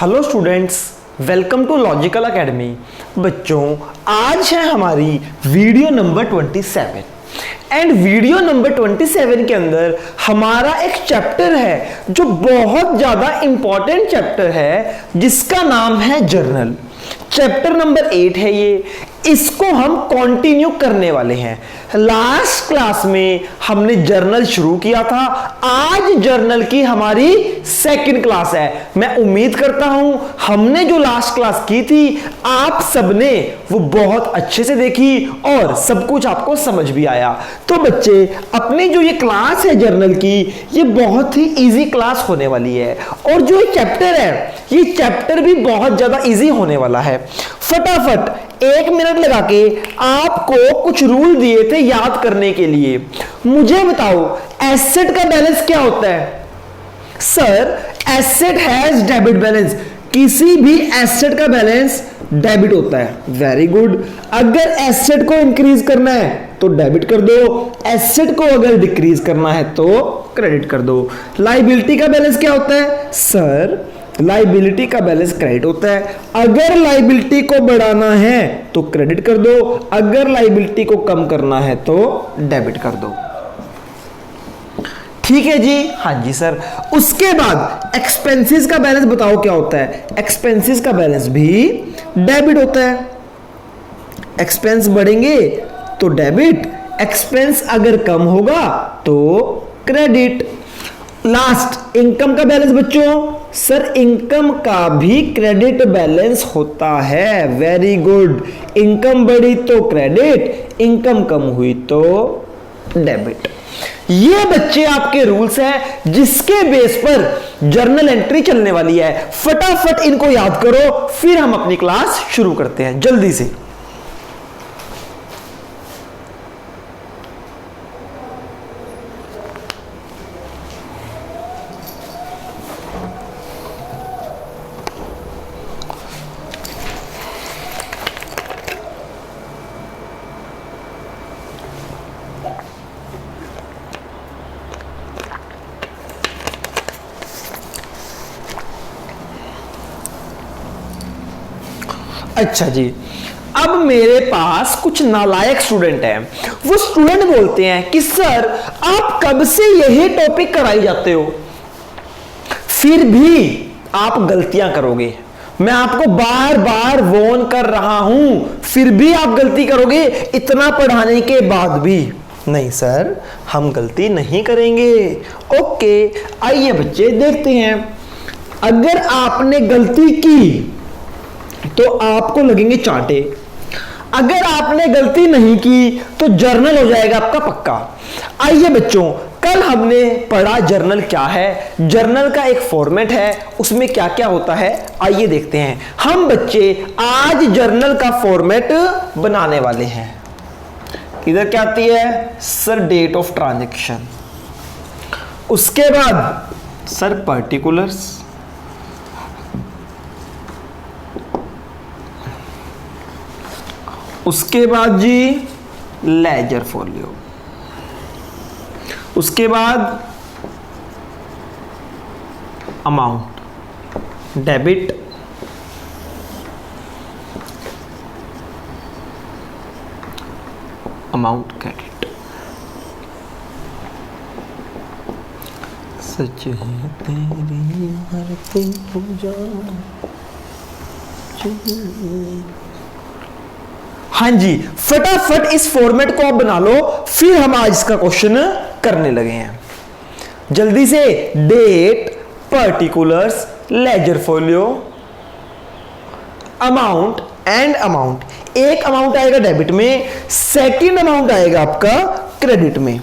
Hello students, welcome to logical academy. बच्चों, आज है हमारी video number 27 and video number 27 के अंदर हमारा एक चैप्टर है जो बहुत ज़्यादा इंपॉर्टेंट चैप्टर है जिसका नाम है जर्नल। चैप्टर नंबर 8 है ये, इसको हम कंटिन्यू करने वाले हैं। लास्ट क्लास में हमने जर्नल शुरू किया था, आज जर्नल की हमारी सेकंड क्लास है। मैं उम्मीद करता हूं हमने जो लास्ट क्लास की थी आप सबने वो बहुत अच्छे से देखी और सब कुछ आपको समझ भी आया। तो बच्चे, अपनी जो ये क्लास है जर्नल की, ये बहुत ही इजी क्लास होने वाली है और जो ये चैप्टर है ये चैप्टर भी बहुत ज्यादा इजी होने वाला है। फटाफट 1 मिनट लगा के आपको कुछ रूल दिए थे याद करने के लिए। मुझे बताओ, एसेट का बैलेंस क्या होता है? Sir, asset has debit balance. किसी भी एसेट का बैलेंस डेबिट होता है। Very good. अगर एसेट को इंक्रीज करना है तो डेबिट कर दो, एसेट को अगर डिक्रीज करना है तो क्रेडिट कर दो। लायबिलिटी का बैलेंस क्या होता है? सर, लायबिलिटी का बैलेंस क्रेडिट होता है। अगर लायबिलिटी को बढ़ाना है तो क्रेडिट कर दो, अगर लायबिलिटी को कम करना है तो डेबिट कर दो। ठीक है जी? हाँ जी सर। उसके बाद एक्सपेंसेस का बैलेंस बताओ क्या होता है? एक्सपेंसेस का बैलेंस भी डेबिट होता है। एक्सपेंस बढ़ेंगे तो डेबिट, एक्सपेंस अगर कम होगा तो क्रेडिट। लास्ट, इनकम का बैलेंस बच्चों। सर, इनकम का भी क्रेडिट बैलेंस होता है। Very good. इनकम बढ़ी तो क्रेडिट, इनकम कम हुई तो डेबिट। ये बच्चे आपके रूल्स हैं जिसके बेस पर जर्नल एंट्री चलने वाली है। फटाफट इनको याद करो, फिर हम अपनी क्लास शुरू करते हैं जल्दी से। अच्छा जी, अब मेरे पास कुछ नालायक स्टूडेंट हैं। वो स्टूडेंट बोलते हैं कि सर, आप कब से यही टॉपिक कराई जाते हो, फिर भी आप गलतियां करोगे। मैं आपको बार बार वॉर्न कर रहा हूं, फिर भी आप गलती करोगे इतना पढ़ाने के बाद भी। नहीं सर, हम गलती नहीं करेंगे। ओके, आइए बच्चे देखते हैं। अगर आपने गलती की तो आपको लगेंगे चांटे। अगर आपने गलती नहीं की तो जर्नल हो जाएगा आपका पक्का। आइए बच्चों, कल हमने पढ़ा जर्नल क्या है। जर्नल का एक फॉर्मेट है, उसमें क्या क्या होता है आइए देखते हैं। हम बच्चे आज जर्नल का फॉर्मेट बनाने वाले हैं। इधर क्या आती है? Sir, date of transaction. उसके बाद सर पर्टिकुलर्स, उसके बाद जी लेजर फोलियो, उसके बाद अमाउंट, डेबिट, अमाउंट क्रेडिट। सच है तेरी आरती पूजा। हाँ जी, फटाफट इस फॉर्मेट को आप बना लो, फिर हम आज इसका क्वेश्चन करने लगे हैं जल्दी से। Date, particulars, ledger folio, amount and amount. एक अमाउंट आएगा डेबिट में, सेकंड अमाउंट आएगा आपका क्रेडिट में।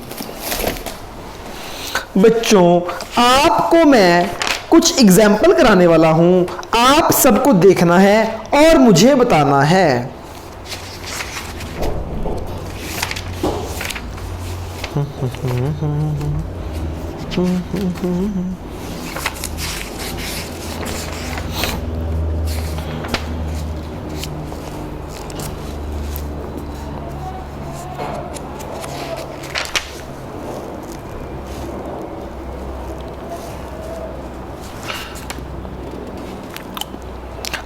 बच्चों, आपको मैं कुछ एग्जाम्पल कराने वाला हूं, आप सबको देखना है और मुझे बताना है।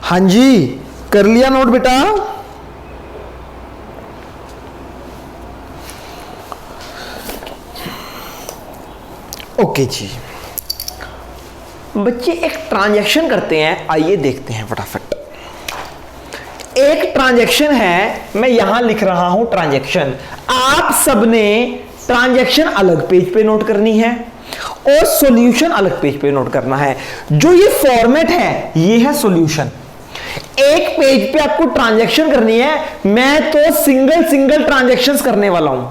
हाँ जी, कर लिया नोट बेटा? ओके जी बच्चे, एक ट्रांजैक्शन करते हैं, आइए देखते हैं फटाफट। एक ट्रांजैक्शन है, मैं यहां लिख रहा हूं ट्रांजैक्शन। आप सबने ट्रांजैक्शन अलग पेज पे नोट करनी है और सॉल्यूशन अलग पेज पे नोट करना है। जो ये फॉर्मेट है, ये है सॉल्यूशन। एक पेज पे आपको ट्रांजैक्शन करनी है। मैं तो सिंगल ट्रांजैक्शंस करने वाला हूं।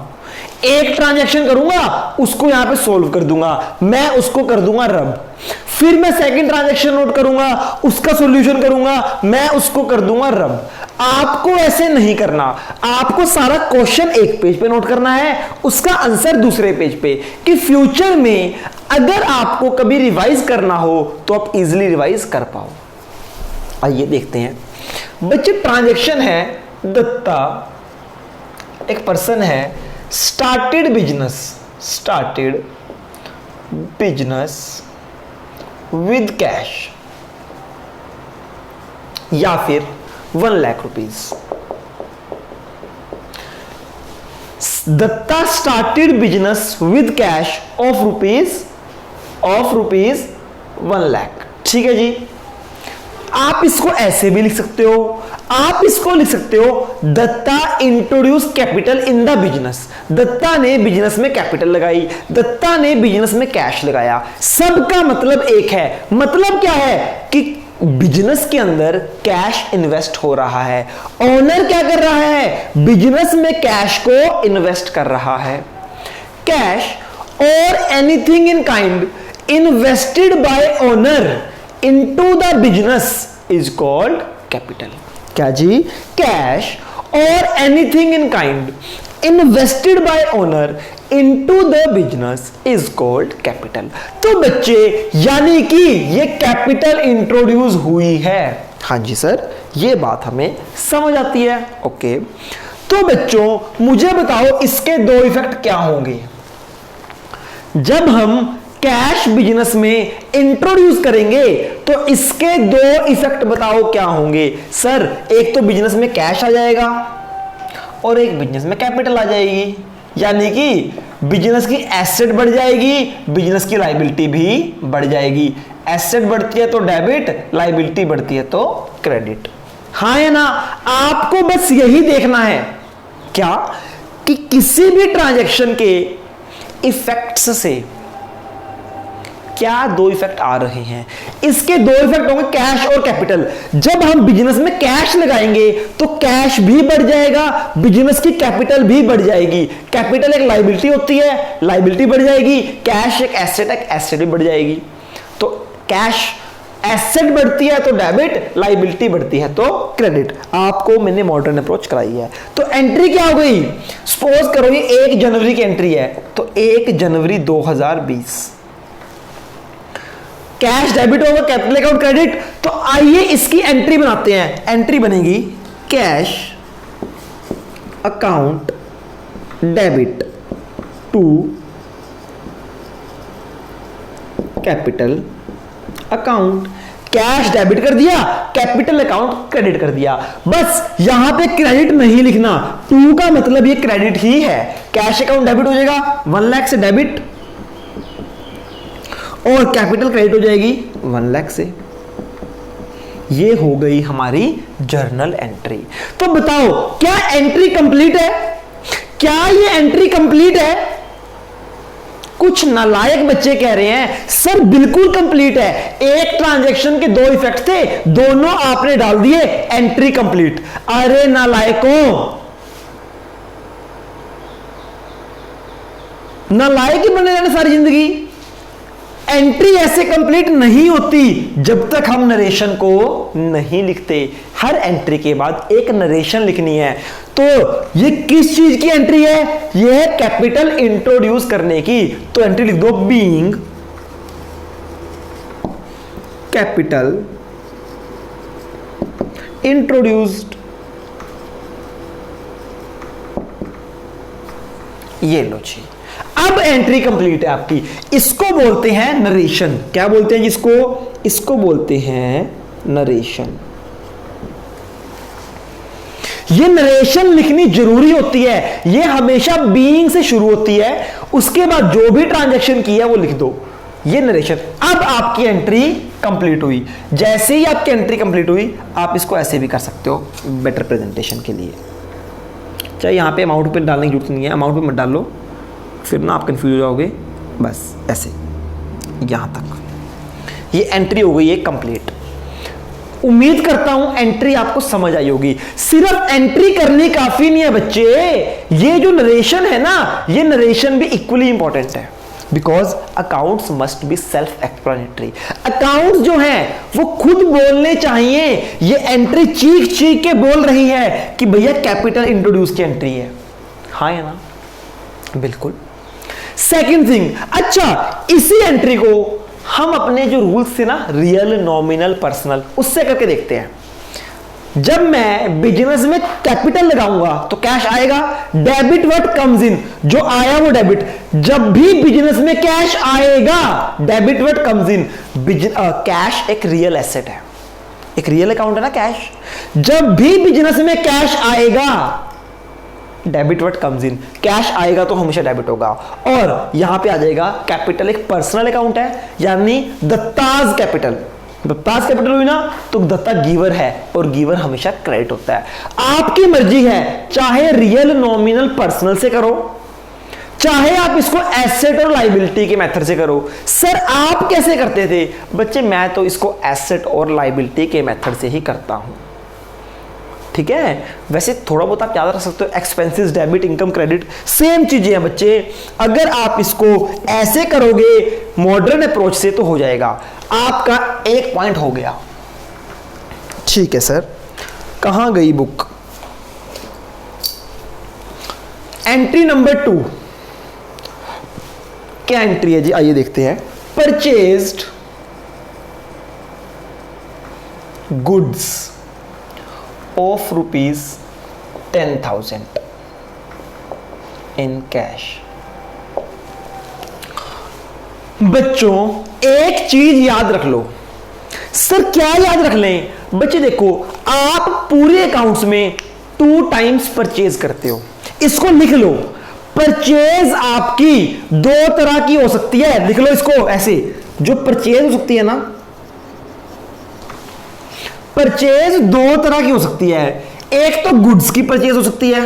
एक ट्रांजैक्शन करूंगा, उसको यहां पे सोल्व कर दूंगा, मैं उसको कर दूंगा रब। फिर मैं सेकंड ट्रांजैक्शन नोट करूंगा, उसका सॉल्यूशन करूंगा, मैं उसको कर दूंगा रब। आपको ऐसे नहीं करना, आपको सारा क्वेश्चन एक पेज पे नोट करना है, उसका आंसर दूसरे पेज पे, कि फ्यूचर में अगर आपको कभी रिवाइज करना हो तो आप इजीली रिवाइज कर पाओ। आइए देखते हैं बच्चे। ट्रांजैक्शन है, दत्ता एक पर्सन है, स्टार्टेड बिजनेस विद कैश, या फिर 1 lakh rupees. Datta started business with cash of rupees 1 lakh. ठीक है जी। आप इसको ऐसे भी लिख सकते हो, आप इसको लिख सकते हो Datta introduce capital in the business. Datta ने बिजनेस में कैपिटल लगाई, दत्ता ने बिजनेस में कैश लगाया। सबका मतलब एक है। मतलब क्या है कि बिजनेस के अंदर कैश इन्वेस्ट हो रहा है। ओनर क्या कर रहा है? बिजनेस में कैश को इन्वेस्ट कर रहा है। कैश और anything in kind invested bye owner into the business is called capital। क्या जी? कैश और anything in kind invested bye owner into the business is called capital। तो बच्चे, यानी कि ये कैपिटल इंट्रोड्यूस हुई है। हाँ जी सर, ये बात हमें समझ आती है। ओके, तो बच्चों मुझे बताओ इसके दो इफेक्ट क्या होंगे जब हम कैश बिजनेस में इंट्रोड्यूस करेंगे। तो इसके दो इफेक्ट बताओ क्या होंगे। सर, एक तो बिजनेस में कैश आ जाएगा और एक बिजनेस में कैपिटल आ जाएगी, यानी कि बिजनेस की एसेट बढ़ जाएगी, बिजनेस की लायबिलिटी भी बढ़ जाएगी। एसेट बढ़ती है तो डेबिट, लायबिलिटी बढ़ती है तो क्रेडिट। हाँ है ना? आपको बस यही देखना है क्या कि किसी भी ट्रांजैक्शन के इफेक्ट्स से क्या दो इफेक्ट आ रहे हैं। इसके दो इफेक्ट होंगे, कैश और कैपिटल। जब हम बिजनेस में कैश लगाएंगे तो कैश भी बढ़ जाएगा, बिजनेस की कैपिटल भी बढ़ जाएगी। कैपिटल एक लायबिलिटी होती है, लायबिलिटी बढ़ जाएगी। कैश एक एसेट है, एसेट भी बढ़ जाएगी। तो कैश एसेट बढ़ती है तो डेबिट, लायबिलिटी बढ़ती है तो क्रेडिट। आपको मैंने मॉडर्न अप्रोच कराई है। तो एंट्री क्या हो गई? सपोज करो ये 1 जनवरी की एंट्री है, तो 1 जनवरी 2020 कैश डेबिट होगा, कैपिटल अकाउंट क्रेडिट। तो आइए इसकी एंट्री बनाते हैं। एंट्री बनेगी cash account debit to capital account. Cash debit कर दिया, कैपिटल अकाउंट क्रेडिट कर दिया। बस यहां पे क्रेडिट नहीं लिखना, टू का मतलब ये क्रेडिट ही है। कैश अकाउंट डेबिट हो जाएगा 1 लाख से डेबिट, और कैपिटल क्रेडिट हो जाएगी 1 लाख से। ये हो गई हमारी जर्नल एंट्री। तो बताओ क्या एंट्री कंप्लीट है? क्या ये एंट्री कंप्लीट है? कुछ नालायक बच्चे कह रहे हैं सर बिल्कुल कंप्लीट है। एक ट्रांजैक्शन के दो इफेक्ट थे, दोनों आपने डाल दिए, एंट्री कंप्लीट। अरे नालायकों, नालायक ही बने रहने सारी जिंदगी। एंट्री ऐसे कंप्लीट नहीं होती जब तक हम नरेशन को नहीं लिखते। हर एंट्री के बाद एक नरेशन लिखनी है। तो ये किस चीज की एंट्री है? ये है कैपिटल इंट्रोड्यूस करने की। तो एंट्री लिख दो बीइंग कैपिटल इंट्रोड्यूस्ड। ये लो जी, अब एंट्री कंप्लीट है आपकी। इसको बोलते हैं नरेशन। क्या बोलते हैं जिसको? इसको बोलते हैं नरेशन। ये नरेशन लिखनी जरूरी होती है, ये हमेशा बीइंग से शुरू होती है, उसके बाद जो भी ट्रांजैक्शन किया वो लिख दो, ये नरेशन। अब आपकी एंट्री कंप्लीट हुई। जैसे ही आपकी एंट्री कंप्लीट हुई आप इसको ऐसे भी कर सकते हो बेटर प्रेजेंटेशन के लिए। चाहे यहाँ पे अमाउंट पे डालने की जरूरत नहीं है, अमाउंट पे मत डालो, फिर ना आप कंफ्यूज हो जाओगे। बस ऐसे यहाँ तक ये एंट्री हो गई है कंप्लीट। उम्मीद करता हूं एंट्री आपको समझ आई होगी। सिर्फ एंट्री करनी काफी नहीं है बच्चे, ये जो नरेशन है ना, ये नरेशन भी इक्वली इंपॉर्टेंट है, because accounts must be self explanatory. Accounts जो हैं वो खुद बोलने चाहिए। ये एंट्री चीख चीख के बोल रही है कि भैया कैपिटल इंट्रोड्यूस की एंट्री है। हाँ या ना? बिल्कुल। सेकंड थिंग, अच्छा इसी एंट्री को हम अपने जो रूल्स थे ना, रियल, नॉमिनल, पर्सनल, उससे करके देखते हैं। जब मैं बिजनेस में कैपिटल लगाऊंगा तो कैश आएगा, डेबिट व्हाट कम्स इन, जो आया वो डेबिट। जब भी बिजनेस में कैश आएगा, debit what comes in. Cash एक रियल एसेट है, एक रियल अकाउंट है ना कैश। जब भी बिजनेस में कैश आएगा, debit what comes in, cash आएगा तो हमेशा डेबिट होगा। और यहां पे आ जाएगा कैपिटल एक पर्सनल अकाउंट है, यानी दत्ताज कैपिटल। दत्ताज कैपिटल हुई ना तो दत्ता गिवर है, और गिवर हमेशा क्रेडिट होता है। आपकी मर्जी है, चाहे रियल, नॉमिनल, पर्सनल से करो, चाहे आप इसको एसेट और लाइबिलिटी के मेथड से करो। सर आप कैसे करते थे? बच्चे मैं तो इसको एसेट और लाइबिलिटी के मेथड से ही करता हूं। ठीक है, वैसे थोड़ा बहुत आप याद रख सकते हो, expenses, debit, income, credit, same चीजें हैं बच्चे। अगर आप इसको ऐसे करोगे मॉडर्न अप्रोच से तो हो जाएगा। आपका एक पॉइंट हो गया। ठीक है सर, कहां गई बुक? एंट्री नंबर 2 क्या एंट्री है जी? आइए देखते हैं। Purchased goods of ₹10,000 in cash. बच्चों एक चीज याद रख लो। सर क्या याद रख लें? बच्चे देखो, आप पूरे अकाउंट्स में 2 टाइम्स परचेज करते हो, इसको लिख लो। परचेज आपकी 2 तरह की हो सकती है, लिख लो इसको ऐसे। जो परचेज हो सकती है ना, परचेज 2 तरह की हो सकती है। एक तो गुड्स की परचेज हो सकती है,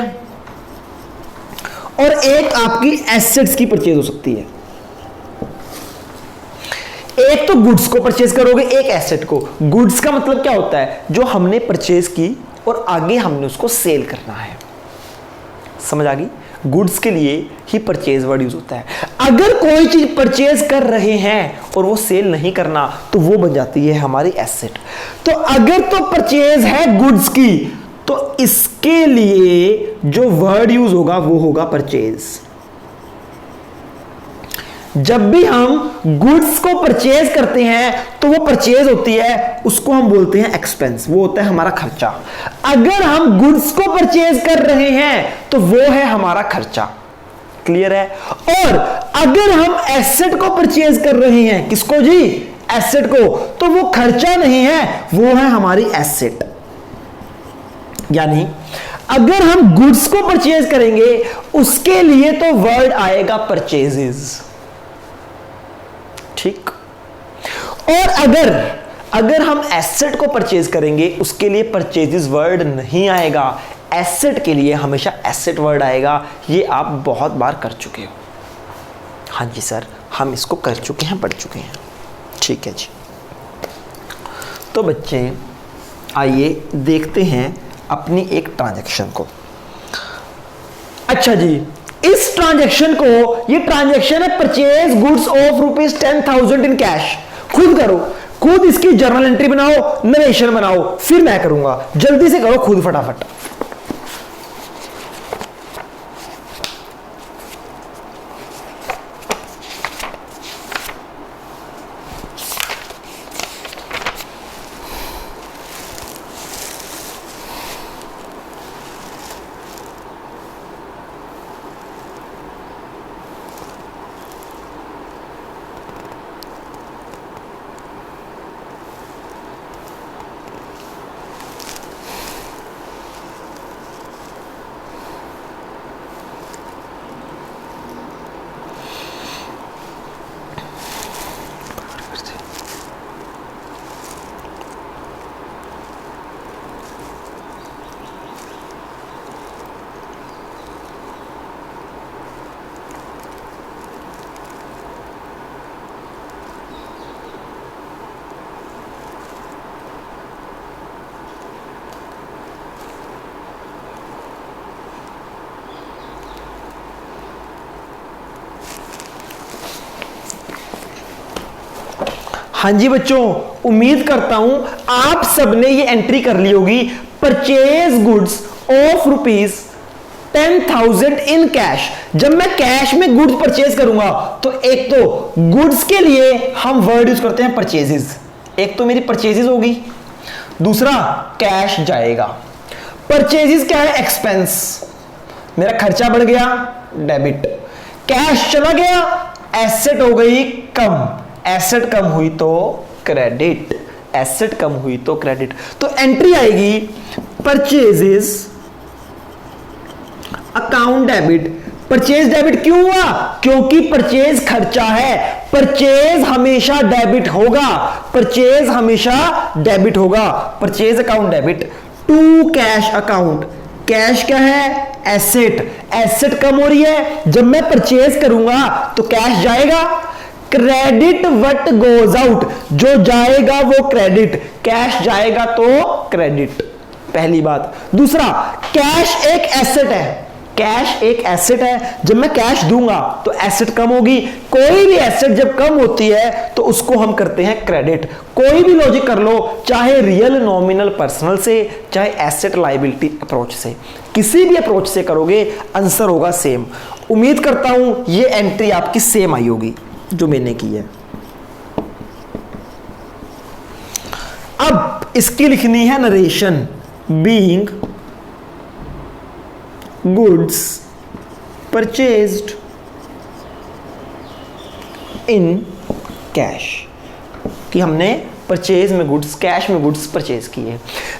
और एक आपकी एसेट्स की परचेज हो सकती है। एक तो गुड्स को परचेज करोगे, एक एसेट को। गुड्स का मतलब क्या होता है? जो हमने परचेज की और आगे हमने उसको सेल करना है। समझ आ गई? गुड्स के लिए ही परचेज वर्ड यूज होता है। अगर कोई चीज परचेज कर रहे हैं और वो सेल नहीं करना, तो वो बन जाती है हमारी एसेट। तो अगर तो परचेज है गुड्स की, तो इसके लिए जो वर्ड यूज होगा वो होगा परचेज। जब भी हम गुड्स को परचेज करते हैं तो वो परचेज होती है, उसको हम बोलते हैं एक्सपेंस, वो होता है हमारा खर्चा। अगर हम गुड्स को परचेज कर रहे हैं तो वो है हमारा खर्चा। क्लियर है? और अगर हम एसेट को परचेज कर रहे हैं, किसको जी? एसेट को, तो वो खर्चा नहीं है, वो है हमारी एसेट। यानी अगर हम गुड्स को परचेज करेंगे उसके लिए तो वर्ड आएगा परचेजेस। ठीक। और अगर हम एसेट को परचेज करेंगे उसके लिए परचेजेस वर्ड नहीं आएगा, एसेट के लिए हमेशा एसेट वर्ड आएगा। ये आप बहुत बार कर चुके हो। हाँ जी सर, हम इसको कर चुके हैं, पढ़ चुके हैं। ठीक है जी। तो बच्चे आइए देखते हैं अपनी एक ट्रांजैक्शन को। अच्छा जी, इस ट्रांजैक्शन को, ये ट्रांजैक्शन है purchase goods of ₹10,000 in cash. खुद करो, खुद इसकी जर्नल एंट्री बनाओ, नरेशन बनाओ, फिर मैं करूंगा। जल्दी से करो खुद फटाफट। हाँ जी बच्चों, उम्मीद करता हूं आप सबने ये एंट्री कर ली होगी। Purchase goods of ₹10,000 in cash. जब मैं कैश में गुड्स परचेज करूंगा तो एक तो गुड्स के लिए हम वर्ड यूज करते हैं परचेजेस। एक तो मेरी परचेजेस होगी, दूसरा कैश जाएगा। परचेजेस क्या है? एक्सपेंस, मेरा खर्चा बढ़ गया, डेबिट। कैश चला गया, एसेट हो गई कम, एसेट कम हुई तो क्रेडिट, एसेट कम हुई तो क्रेडिट। तो एंट्री आएगी purchases account debit. Purchase debit क्यों हुआ? क्योंकि परचेज खर्चा है, परचेज हमेशा डेबिट होगा, परचेज हमेशा डेबिट होगा। Purchase account debit to cash account. Cash क्या है? एसेट। एसेट कम हो रही है, जब मैं परचेज करूंगा तो कैश जाएगा। क्रेडिट व्हाट गोज आउट, जो जाएगा वो क्रेडिट, कैश जाएगा तो क्रेडिट, पहली बात। दूसरा, कैश एक एसेट है, कैश एक एसेट है, जब मैं कैश दूंगा तो एसेट कम होगी। कोई भी एसेट जब कम होती है तो उसको हम करते हैं क्रेडिट। कोई भी लॉजिक कर लो, चाहे रियल, नॉमिनल, पर्सनल से, चाहे एसेट लायबिलिटी अप्रोच से, किसी भी अप्रोच से करोगे आंसर होगा सेम। उम्मीद करता हूं ये एंट्री आपकी सेम आई होगी जो मैंने की है। अब इसकी लिखनी है narration. Being goods purchased in cash, कि हमने परचेज में गुड्स, कैश में गुड्स परचेज किए।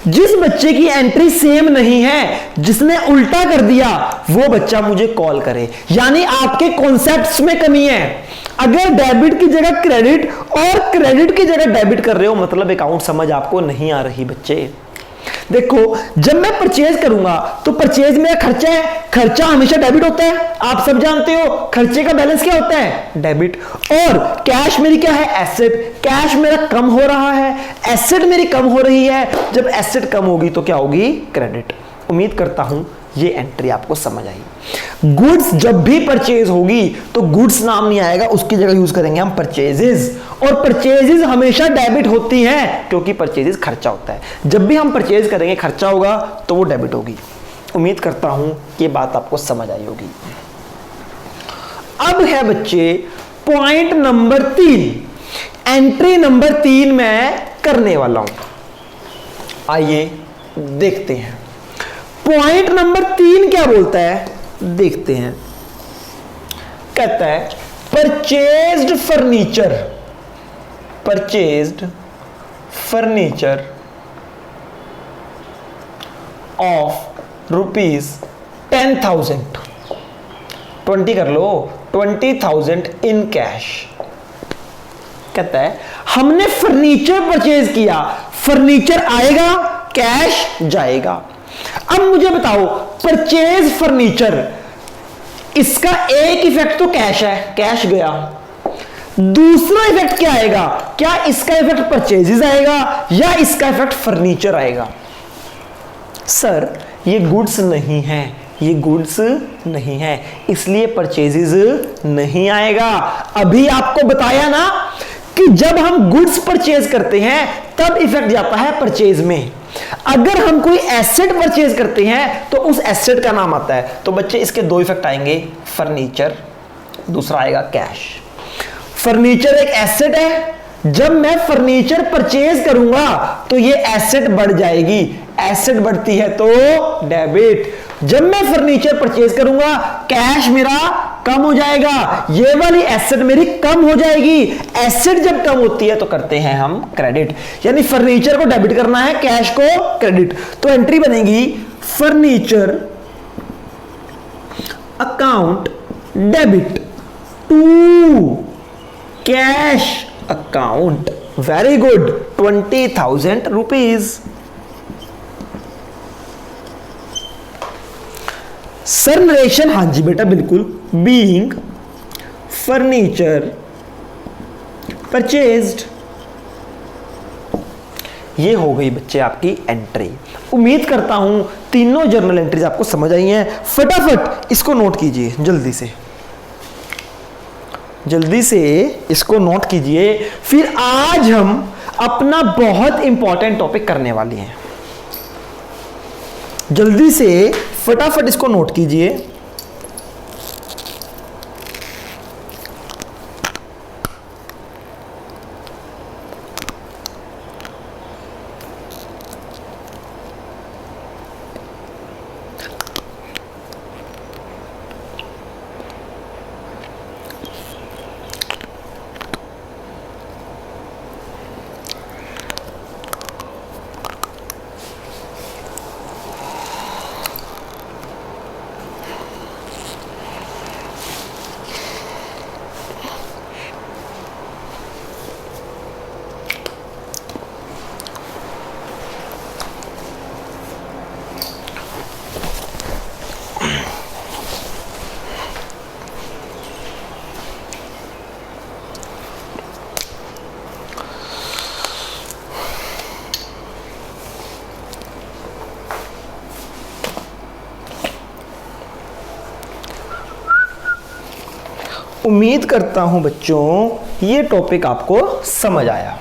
जिस बच्चे की एंट्री सेम नहीं है, जिसने उल्टा कर दिया, वो बच्चा मुझे कॉल करे। यानी आपके कॉन्सेप्ट्स में कमी है। अगर डेबिट की जगह क्रेडिट और क्रेडिट की जगह डेबिट कर रहे हो, मतलब अकाउंट समझ आपको नहीं आ रही बच्चे। देखो, जब मैं परचेज करूंगा तो परचेज में खर्चा है, खर्चा हमेशा डेबिट होता है, आप सब जानते हो। खर्चे का बैलेंस क्या होता है? डेबिट। और कैश मेरी क्या है? एसेट। कैश मेरा कम हो रहा है, एसेट मेरी कम हो रही है। जब एसेट कम होगी तो क्या होगी? क्रेडिट। उम्मीद करता हूं ये एंट्री आपको समझ आई। गुड्स जब भी परचेज होगी तो गुड्स नाम नहीं आएगा, उसकी जगह यूज करेंगे हम परचेजेस। और परचेजेस हमेशा डेबिट होती हैं क्योंकि परचेजेस खर्चा होता है। जब भी हम परचेज करेंगे खर्चा होगा तो वो डेबिट होगी। उम्मीद करता हूं ये बात आपको समझ आई होगी। अब है बच्चे पॉइंट नंबर 3, एंट्री नंबर 3 मैं करने वाला हूं। आइए देखते हैं पॉइंट नंबर 3 क्या बोलता है, देखते हैं। कहता है purchased furniture, purchased furniture of ₹10,000, 20 कर लो, 20,000 इन कैश। कहता है हमने फर्नीचर परचेज किया, फर्नीचर आएगा, कैश जाएगा। अब मुझे बताओ, परचेज फर्नीचर, इसका एक इफेक्ट तो कैश है, कैश गया। दूसरा इफेक्ट क्या आएगा? क्या इसका इफेक्ट परचेजेस आएगा या इसका इफेक्ट फर्नीचर आएगा? सर ये गुड्स नहीं है, ये गुड्स नहीं है, इसलिए परचेजेस नहीं आएगा। अभी आपको बताया ना कि जब हम गुड्स परचेज करते हैं तब इफेक्ट जाता है परचेज में। अगर हम कोई एसेट परचेज करते हैं तो उस एसेट का नाम आता है। तो बच्चे इसके दो इफेक्ट आएंगे, फर्नीचर, दूसरा आएगा कैश। फर्नीचर एक एसेट है, जब मैं फर्नीचर परचेज करूंगा तो ये एसेट बढ़ जाएगी, एसेट बढ़ती है तो डेबिट। जब मैं फर्नीचर परचेज करूंगा कैश मेरा कम हो जाएगा, ये वाली एसेट मेरी कम हो जाएगी। एसेट जब कम होती है तो करते हैं हम क्रेडिट, यानी फर्नीचर को डेबिट करना है, कैश को क्रेडिट। तो एंट्री बनेगी furniture account debit to cash account. Very good, 20,000 rupees. Sir narration, हाँ जी बेटा बिल्कुल। बीइंग फर्नीचर परचेज्ड, ये हो गई बच्चे आपकी एंट्री। उम्मीद करता हूं तीनों जर्नल एंट्रीज आपको समझ आई हैं। फटाफट इसको नोट कीजिए जल्दी से, जल्दी से इसको नोट कीजिए, फिर आज हम अपना बहुत इंपॉर्टेंट टॉपिक करने वाले हैं। जल्दी से फटाफट इसको नोट कीजिए। उम्मीद करता हूं बच्चों ये टॉपिक आपको समझ आया।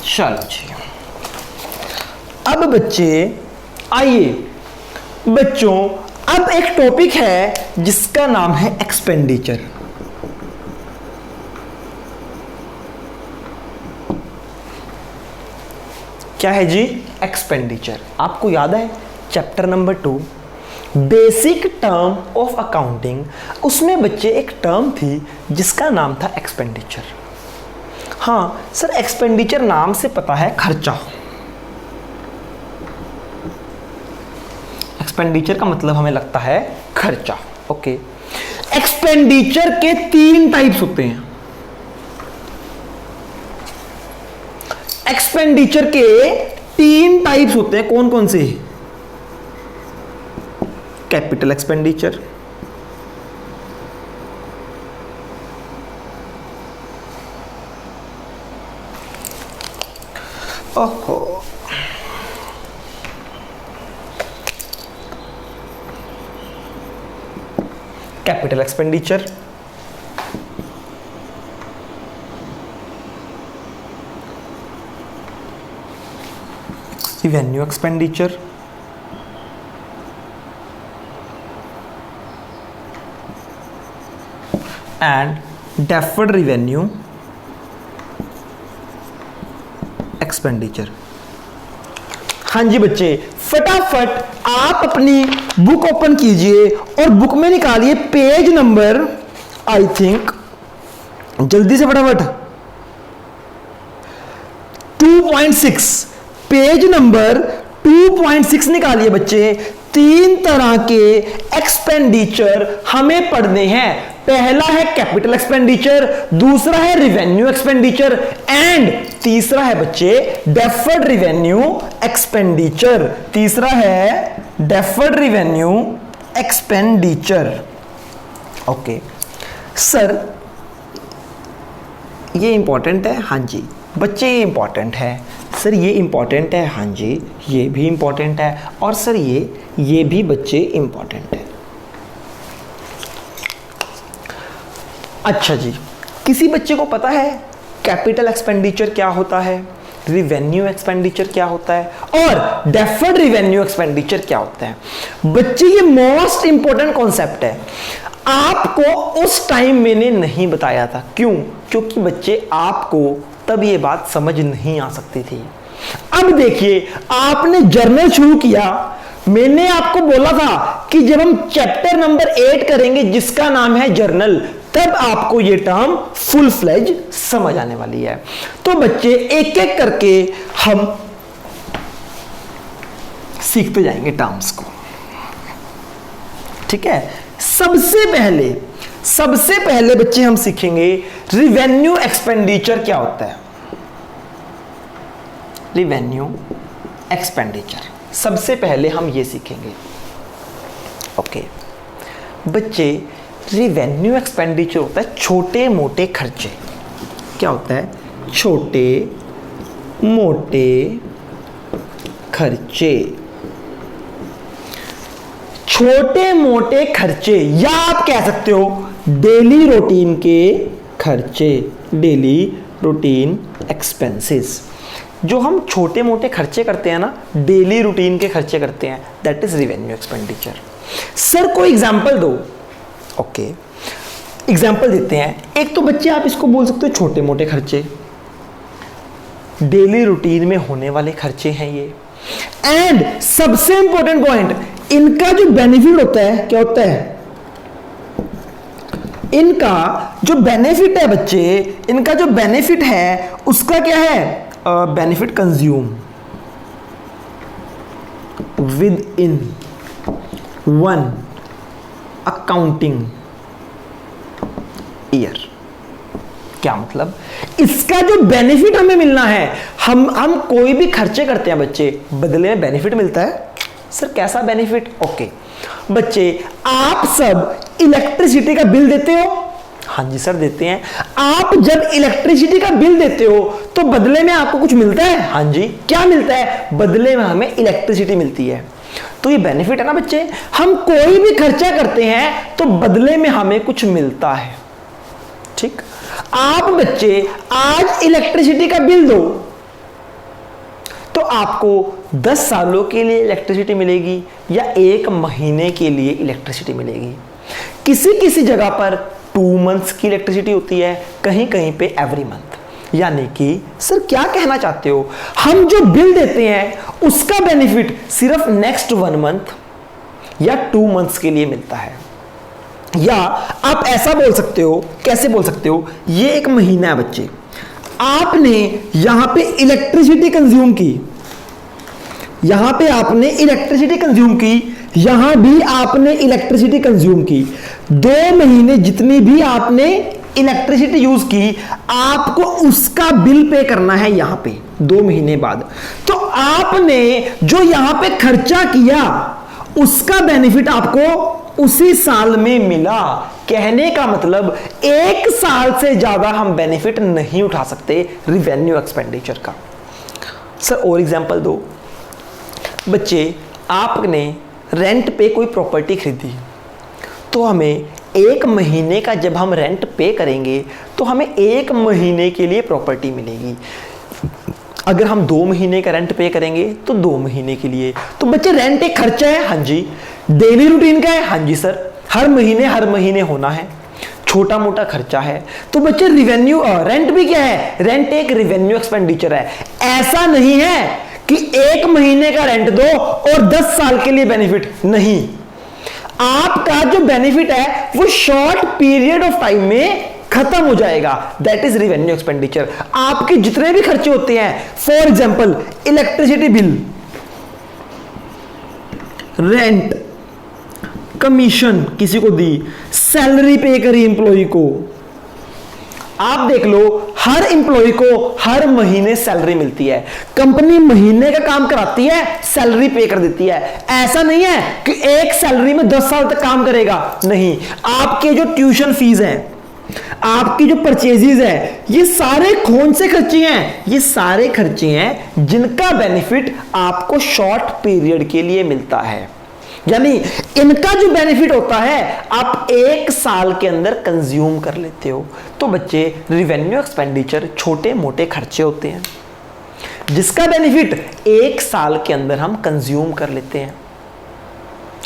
चलो जी, अब बच्चे आइए बच्चों, अब एक टॉपिक है जिसका नाम है एक्सपेंडिचर। क्या है जी? एक्सपेंडिचर। आपको याद है chapter number 2 basic term of accounting, उसमें बच्चे एक टर्म थी जिसका नाम था एक्सपेंडिचर। हाँ सर, एक्सपेंडिचर नाम से पता है खर्चा। एक्सपेंडिचर का मतलब हमें लगता है खर्चा। ओके, एक्सपेंडिचर के 3 टाइप्स होते हैं। एक्सपेंडिचर के 3 टाइप्स होते हैं। कौन कौन से? कैपिटल एक्सपेंडिचर, ओहो, capital expenditure, revenue expenditure, and deferred revenue expenditure. हाँ जी बच्चे, फटाफट आप अपनी बुक ओपन कीजिए और बुक में निकालिए पेज नंबर, आई थिंक जल्दी से फटाफट 2.6, पेज नंबर 2.6 निकालिए बच्चे। 3 तरह के एक्सपेंडिचर हमें पढ़ने हैं। पहला है कैपिटल एक्सपेंडिचर, दूसरा है रिवेन्यू एक्सपेंडिचर, एंड तीसरा है बच्चे डेफर्ड रिवेन्यू एक्सपेंडिचर। तीसरा है deferred revenue expenditure. Okay sir, ये इंपॉर्टेंट है? हाँ जी बच्चे, ये इंपॉर्टेंट है। सर ये इंपॉर्टेंट है? हाँ जी ये भी इंपॉर्टेंट है। और सर ये भी बच्चे इंपॉर्टेंट है। अच्छा जी, किसी बच्चे को पता है कैपिटल एक्सपेंडिचर क्या होता है, रिवेन्यू एक्सपेंडिचर क्या होता है, और डेफर्ड रिवेन्यू एक्सपेंडिचर क्या होता है? बच्चे ये मोस्ट इंपॉर्टेंट कॉन्सेप्ट है। आपको उस टाइम मैंने नहीं बताया था। क्यों? क्योंकि बच्चे आपको तब ये बात समझ नहीं आ सकती थी। अब देखिए, आपने जर्नल शुरू किया, मैंने आपको बोला था कि जब हम चैप्टर नंबर 8 करेंगे जिसका नाम है जर्नल, तब आपको ये टर्म फुल फ्लेज समझ आने वाली है। तो बच्चे एक एक करके हम सीखते जाएंगे टर्म्स को, ठीक है? सबसे पहले बच्चे हम सीखेंगे रिवेन्यू एक्सपेंडिचर क्या होता है। Revenue expenditure. सबसे पहले हम ये सीखेंगे। ओके बच्चे, रिवेन्यू एक्सपेंडिचर होता है छोटे मोटे खर्चे। क्या होता है? छोटे मोटे खर्चे। छोटे मोटे खर्चे, या आप कह सकते हो डेली रूटीन के खर्चे, डेली रूटीन एक्सपेंसेस। जो हम छोटे मोटे खर्चे करते हैं ना, डेली रूटीन के खर्चे करते हैं, that is revenue expenditure. Sir कोई एग्जांपल दो। ओके एग्जांपल देते हैं। एक तो बच्चे आप इसको बोल सकते हो छोटे मोटे खर्चे, डेली रूटीन में होने वाले खर्चे हैं ये। एंड सबसे इंपॉर्टेंट पॉइंट, इनका जो बेनिफिट होता है क्या होता है? इनका जो बेनिफिट है बच्चे, इनका जो बेनिफिट है उसका क्या है? Benefit consume with in one accounting year. क्या मतलब? इसका जो बेनिफिट हमें मिलना है, हम कोई भी खर्चे करते हैं बच्चे, बदले में बेनिफिट मिलता है। सर कैसा बेनिफिट? ओके बच्चे, आप सब इलेक्ट्रिसिटी का बिल देते हो? हाँ जी सर देते हैं। आप जब इलेक्ट्रिसिटी का बिल देते हो तो बदले में आपको कुछ मिलता है? हाँ जी। क्या मिलता है? बदले में हमें इलेक्ट्रिसिटी मिलती है। तो ये बेनिफिट है ना बच्चे। हम कोई भी खर्चा करते हैं तो बदले में हमें कुछ मिलता है। ठीक, आप बच्चे आज इलेक्ट्रिसिटी का बिल दो तो आपको 10 सालों के लिए इलेक्ट्रिसिटी मिलेगी या 1 महीने के लिए इलेक्ट्रिसिटी मिलेगी। किसी किसी जगह पर 2 मंथ्स की इलेक्ट्रिसिटी होती है, कहीं कहीं पे एवरी मंथ। यानी कि सर क्या कहना चाहते हो? हम जो बिल देते हैं उसका बेनिफिट सिर्फ नेक्स्ट 1 मंथ या 2 मंथ्स के लिए मिलता है। या आप ऐसा बोल सकते हो, कैसे बोल सकते हो? ये 1 महीना है बच्चे, आपने यहां पे इलेक्ट्रिसिटी कंज्यूम की, यहां पे आपने इलेक्ट्रिसिटी कंज्यूम की, यहां भी आपने इलेक्ट्रिसिटी कंज्यूम की। 2 महीने जितनी भी आपने इलेक्ट्रिसिटी यूज की, आपको उसका बिल पे करना है यहां पे 2 महीने बाद। तो आपने जो यहां पे खर्चा किया उसका बेनिफिट आपको उसी साल में मिला। कहने का मतलब 1 साल से ज्यादा हम बेनिफिट नहीं उठा सकते रिवेन्यू एक्सपेंडिचर का। सर और एग्जांपल दो। बच्चे, आपने रेंट पे कोई प्रॉपर्टी खरीदी तो हमें 1 महीने का जब हम रेंट पे करेंगे तो हमें 1 महीने के लिए प्रॉपर्टी मिलेगी। अगर हम 2 महीने का रेंट पे करेंगे तो 2 महीने के लिए। तो बच्चे रेंट एक खर्चा है? हाँ जी। डेली रूटीन का है? हाँ जी सर। हर महीने होना है, छोटा मोटा खर्चा है। तो बच्चे रिवेन्यू रेंट भी क्या है? रेंट एक रिवेन्यू एक्सपेंडिचर है। ऐसा नहीं है कि 1 महीने का रेंट दो और 10 साल के लिए बेनिफिट नहीं। आपका जो बेनिफिट है वो शॉर्ट पीरियड ऑफ टाइम में खत्म हो जाएगा। That is revenue expenditure. आपके जितने भी खर्चे होते हैं, for example electricity bill, rent, commission किसी को दी, सैलरी पे करी एम्प्लॉय को, आप देख लो हर एम्प्लॉय को हर महीने सैलरी मिलती है। कंपनी महीने का काम कराती है, सैलरी पे कर देती है। ऐसा नहीं है कि एक सैलरी में 10 साल तक काम करेगा, नहीं। आपके जो ट्यूशन फीस है, आपकी जो परचेजेस है, ये सारे कौन से खर्चे हैं? ये सारे खर्चे हैं जिनका बेनिफिट आपको शॉर्ट पीरियड के लिए मिलता है। यानी इनका जो बेनिफिट होता है आप 1 साल के अंदर कंज्यूम कर लेते हो। तो बच्चे, रिवेन्यू एक्सपेंडिचर छोटे मोटे खर्चे होते हैं जिसका बेनिफिट 1 साल के अंदर हम कंज्यूम कर लेते हैं।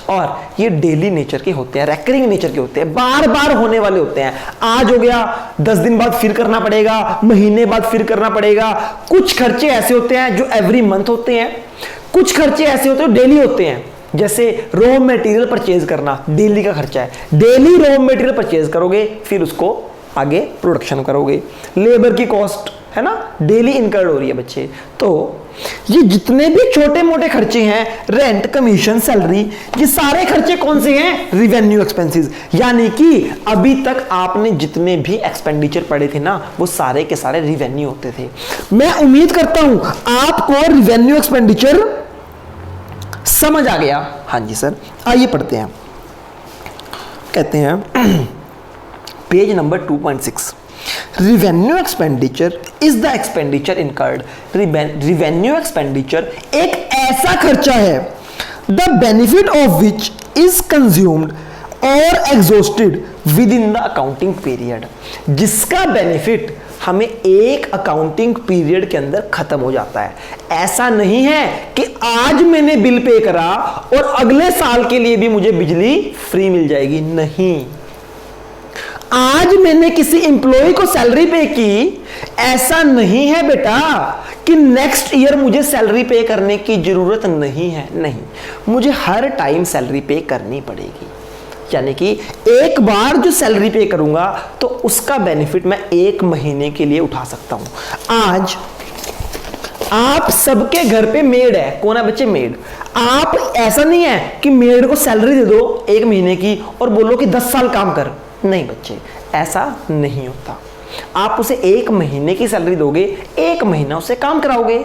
और ये डेली नेचर के होते हैं, रेकरिंग नेचर के होते हैं, बार बार होने वाले होते हैं। आज हो गया, 10 दिन बाद फिर करना पड़ेगा, महीने बाद फिर करना पड़ेगा। कुछ खर्चे ऐसे होते हैं जो एवरी मंथ होते हैं, कुछ खर्चे ऐसे होते हैं डेली होते हैं। जैसे रॉ मटेरियल परचेज करना डेली का खर्चा है, डेली रॉ मटेरियल परचेज करोगे, फिर उसको आगे प्रोडक्शन करोगे। लेबर की कॉस्ट है ना, डेली इनकर्ड हो रही है बच्चे। तो ये जितने भी छोटे मोटे खर्चे हैं, रेंट, कमीशन, सैलरी, ये सारे खर्चे कौन से हैं? Revenue expenses. यानी कि अभी तक आपने जितने भी एक्सपेंडिचर पढ़े थे ना, वो सारे के सारे रिवेन्यू होते थे। मैं उम्मीद करता हूं आपको रिवेन्यू एक्सपेंडिचर समझ आ गया। हाँ जी सर, आइए पढ़ते हैं। कहते हैं page number 2.6, revenue expenditure is the expenditure incurred. Revenue expenditure एक ऐसा खर्चा है the benefit of which is consumed और exhausted within the accounting period, जिसका बेनिफिट हमें एक अकाउंटिंग पीरियड के अंदर खत्म हो जाता है। ऐसा नहीं है कि आज मैंने बिल पे करा और अगले साल के लिए भी मुझे बिजली फ्री मिल जाएगी, नहीं। आज मैंने किसी एम्प्लॉय को सैलरी पे की, ऐसा नहीं है बेटा कि नेक्स्ट ईयर मुझे सैलरी पे करने की जरूरत नहीं है, नहीं, मुझे हर टाइम सैलरी पे करनी पड़ेगी। यानी कि एक बार जो सैलरी पे करूंगा तो उसका बेनिफिट मैं 1 महीने के लिए उठा सकता हूं। आज आप सबके घर पे मेड है, कौन है बच्चे? मेड। आप ऐसा नहीं है कि मेड को सैलरी दे दो 1 महीने की और बोलो कि 10 साल काम कर, नहीं बच्चे, ऐसा नहीं होता। आप उसे 1 महीने की सैलरी दोगे, 1 महीना उसे काम कराओगे,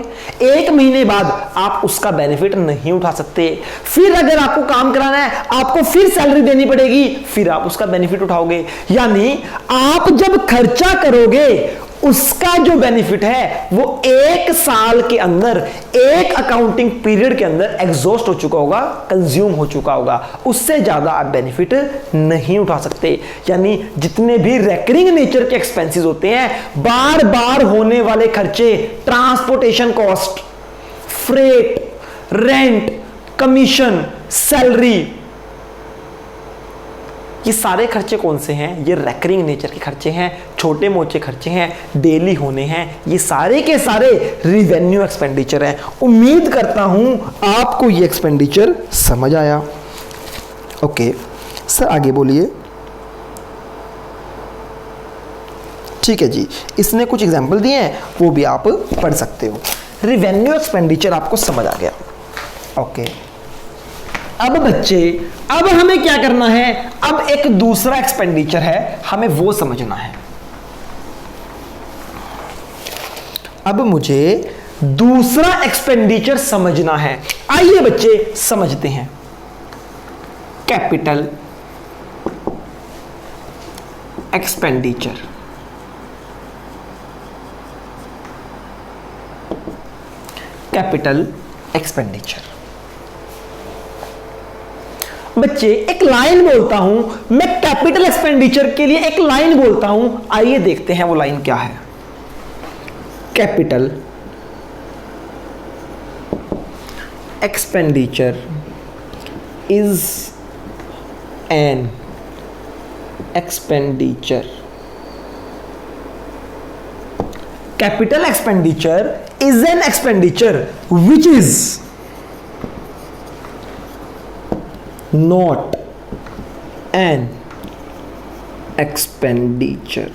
1 महीने बाद आप उसका बेनिफिट नहीं उठा सकते। फिर अगर आपको काम कराना है, आपको फिर सैलरी देनी पड़ेगी, फिर आप उसका बेनिफिट उठाओगे। यानी आप जब खर्चा करोगे उसका जो बेनिफिट है वो 1 साल के अंदर, एक अकाउंटिंग पीरियड के अंदर एग्जॉस्ट हो चुका होगा, कंज्यूम हो चुका होगा। उससे ज्यादा आप बेनिफिट नहीं उठा सकते। यानी जितने भी रेकरिंग नेचर के एक्सपेंसेस होते हैं, बार बार होने वाले खर्चे, transportation cost, freight, rent, commission, salary, ये सारे खर्चे कौन से हैं? ये रेकरिंग नेचर के खर्चे हैं, छोटे मोटे खर्चे हैं, डेली होने हैं। ये सारे के सारे रिवेन्यू एक्सपेंडिचर हैं। उम्मीद करता हूं आपको ये एक्सपेंडिचर समझ आया। ओके सर, आगे बोलिए। ठीक है जी, इसने कुछ एग्जाम्पल दिए हैं, वो भी आप पढ़ सकते हो। रिवेन्यू एक्सपेंडिचर आपको समझ आ गया। ओके, अब बच्चे, अब हमें क्या करना है? अब एक दूसरा एक्सपेंडिचर है, हमें वो समझना है। अब मुझे दूसरा एक्सपेंडिचर समझना है। आइए बच्चे समझते हैं। Capital expenditure. Capital expenditure. बच्चे एक लाइन बोलता हूं मैं, कैपिटल एक्सपेंडिचर के लिए एक लाइन बोलता हूं। आइए देखते हैं वो लाइन क्या है। Capital expenditure is an expenditure. Capital expenditure is an expenditure which is not an expenditure।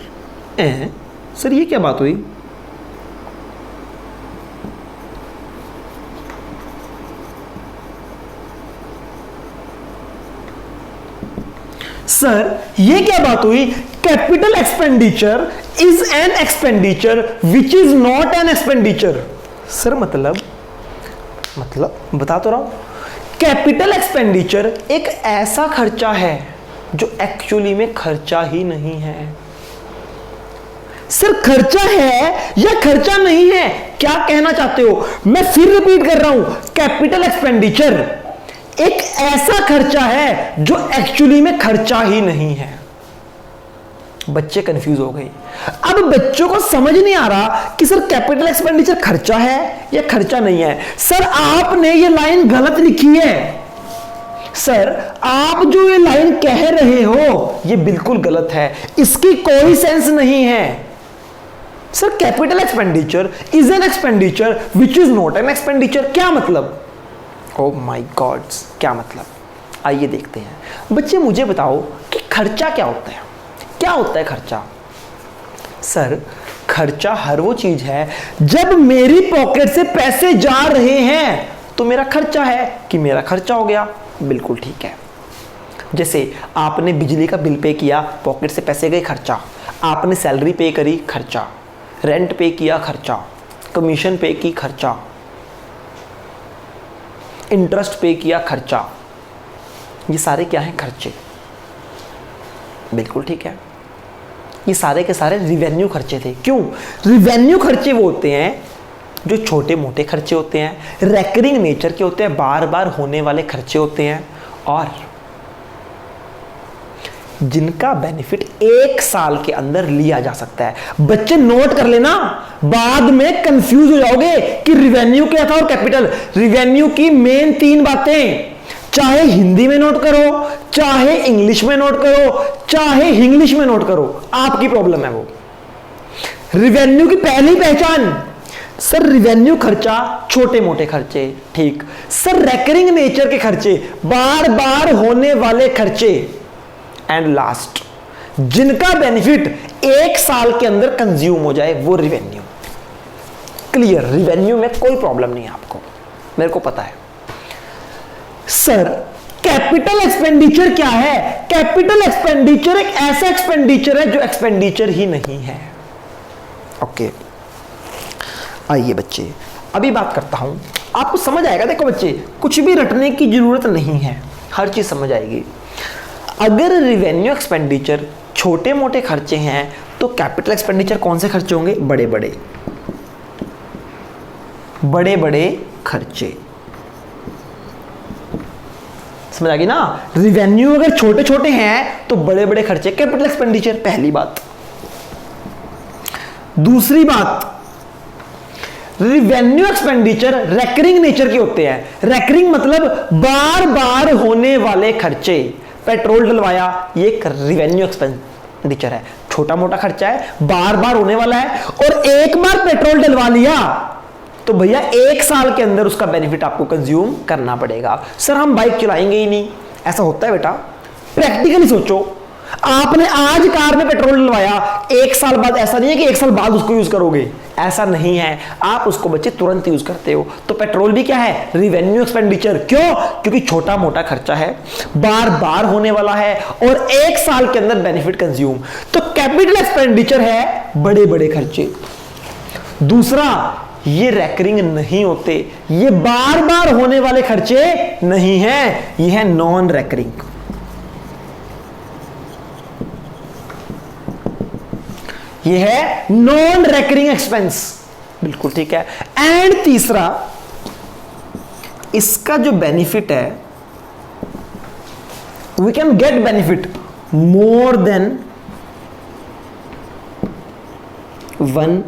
Sir ये क्या बात हुई? सर ये क्या बात हुई? Capital expenditure is an expenditure which is not an expenditure. Sir मतलब बता तो रहा हूं, कैपिटल एक्सपेंडिचर एक ऐसा खर्चा है जो एक्चुअली में खर्चा ही नहीं है। सर खर्चा है या खर्चा नहीं है, क्या कहना चाहते हो? मैं फिर रिपीट कर रहा हूं, कैपिटल एक्सपेंडिचर एक ऐसा खर्चा है जो एक्चुअली में खर्चा ही नहीं है। बच्चे कंफ्यूज हो गए। अब बच्चों को समझ नहीं आ रहा कि सर कैपिटल एक्सपेंडिचर खर्चा है या खर्चा नहीं है। सर आपने ये लाइन गलत लिखी है। सर आप जो ये लाइन कह रहे हो ये बिल्कुल गलत है, इसकी कोई सेंस नहीं है। Sir capital expenditure is an expenditure which is not an expenditure, क्या मतलब? ओ माय गॉड्स, क्या मतलब? आइए देखते हैं। बच्चे मुझे बताओ कि खर्चा क्या होता है? क्या होता है खर्चा? सर खर्चा हर वो चीज है जब मेरी पॉकेट से पैसे जा रहे हैं तो मेरा खर्चा है कि मेरा खर्चा हो गया। बिल्कुल ठीक है। जैसे आपने बिजली का बिल पे किया, पॉकेट से पैसे गए, खर्चा। आपने सैलरी पे करी, खर्चा। रेंट पे किया, खर्चा। कमीशन पे की, खर्चा। इंटरेस्ट पे किया, खर्चा। ये सारे क्या हैं? खर्चे। बिल्कुल ठीक है। ये सारे के सारे रिवेन्यू खर्चे थे। क्यों? रिवेन्यू खर्चे वो होते हैं जो छोटे मोटे खर्चे होते हैं, रेकरिंग नेचर के होते हैं, बार बार होने वाले खर्चे होते हैं, और जिनका बेनिफिट 1 साल के अंदर लिया जा सकता है। बच्चे नोट कर लेना, बाद में कंफ्यूज हो जाओगे कि रिवेन्यू क्या था और कैपिटल। रिवेन्यू की मेन 3 बातें, चाहे हिंदी में नोट करो, चाहे इंग्लिश में नोट करो, चाहे इंग्लिश में नोट करो, आपकी प्रॉब्लम है वो। रिवेन्यू की पहली पहचान, सर रिवेन्यू खर्चा छोटे मोटे खर्चे, ठीक। सर रेकरिंग नेचर के खर्चे, बार बार होने वाले खर्चे, एंड लास्ट जिनका बेनिफिट 1 साल के अंदर कंज्यूम हो जाए, वो रिवेन्यू। क्लियर? रिवेन्यू में कोई प्रॉब्लम नहीं है आपको, मेरे को पता है। सर कैपिटल एक्सपेंडिचर क्या है? कैपिटल एक्सपेंडिचर एक ऐसा एक्सपेंडिचर है जो एक्सपेंडिचर ही नहीं है। ओके, आइए बच्चे, अभी बात करता हूं, आपको समझ आएगा। देखो बच्चे, कुछ भी रटने की जरूरत नहीं है, हर चीज समझ आएगी। अगर रिवेन्यू एक्सपेंडिचर छोटे मोटे खर्चे हैं तो कैपिटल एक्सपेंडिचर कौन से खर्चे होंगे? बड़े बड़े खर्चे। समझ आ गई ना? रिवेन्यू अगर छोटे छोटे हैं तो बड़े बड़े खर्चे, कैपिटल एक्सपेंडिचर। पहली बात। दूसरी बात, रिवेन्यू एक्सपेंडिचर रेकरिंग नेचर के होते हैं। रेकरिंग मतलब बार बार होने वाले खर्चे। पेट्रोल डलवाया, ये एक रिवेन्यू एक्सपेंडिचर है, छोटा मोटा खर्चा है, बार बार होने वाला है। और एक बार पेट्रोल डलवा लिया तो भैया 1 साल के अंदर उसका बेनिफिट आपको कंज्यूम करना पड़ेगा। सर हम बाइक चलाएंगे ही नहीं, ऐसा होता है बेटा? प्रैक्टिकली सोचो, आपने आज कार में पेट्रोल डलवाया, 1 साल बाद, ऐसा नहीं है कि 1 साल बाद उसको यूज करोगे, ऐसा नहीं है। आप उसको बच्चे तुरंत यूज करते हो। तो पेट्रोल भी क्या है? Revenue expenditure. क्यों? क्योंकि छोटा मोटा खर्चा है, बार बार होने वाला है, और 1 साल के अंदर बेनिफिट कंज्यूम। तो कैपिटल एक्सपेंडिचर है बड़े बड़े खर्चे। दूसरा, ये रेकरिंग नहीं होते, ये बार बार होने वाले खर्चे नहीं हैं, ये है नॉन रेकरिंग। ये है नॉन रेकरिंग एक्सपेंस। बिल्कुल ठीक है। एंड तीसरा, इसका जो बेनिफिट है, we can get benefit more than 1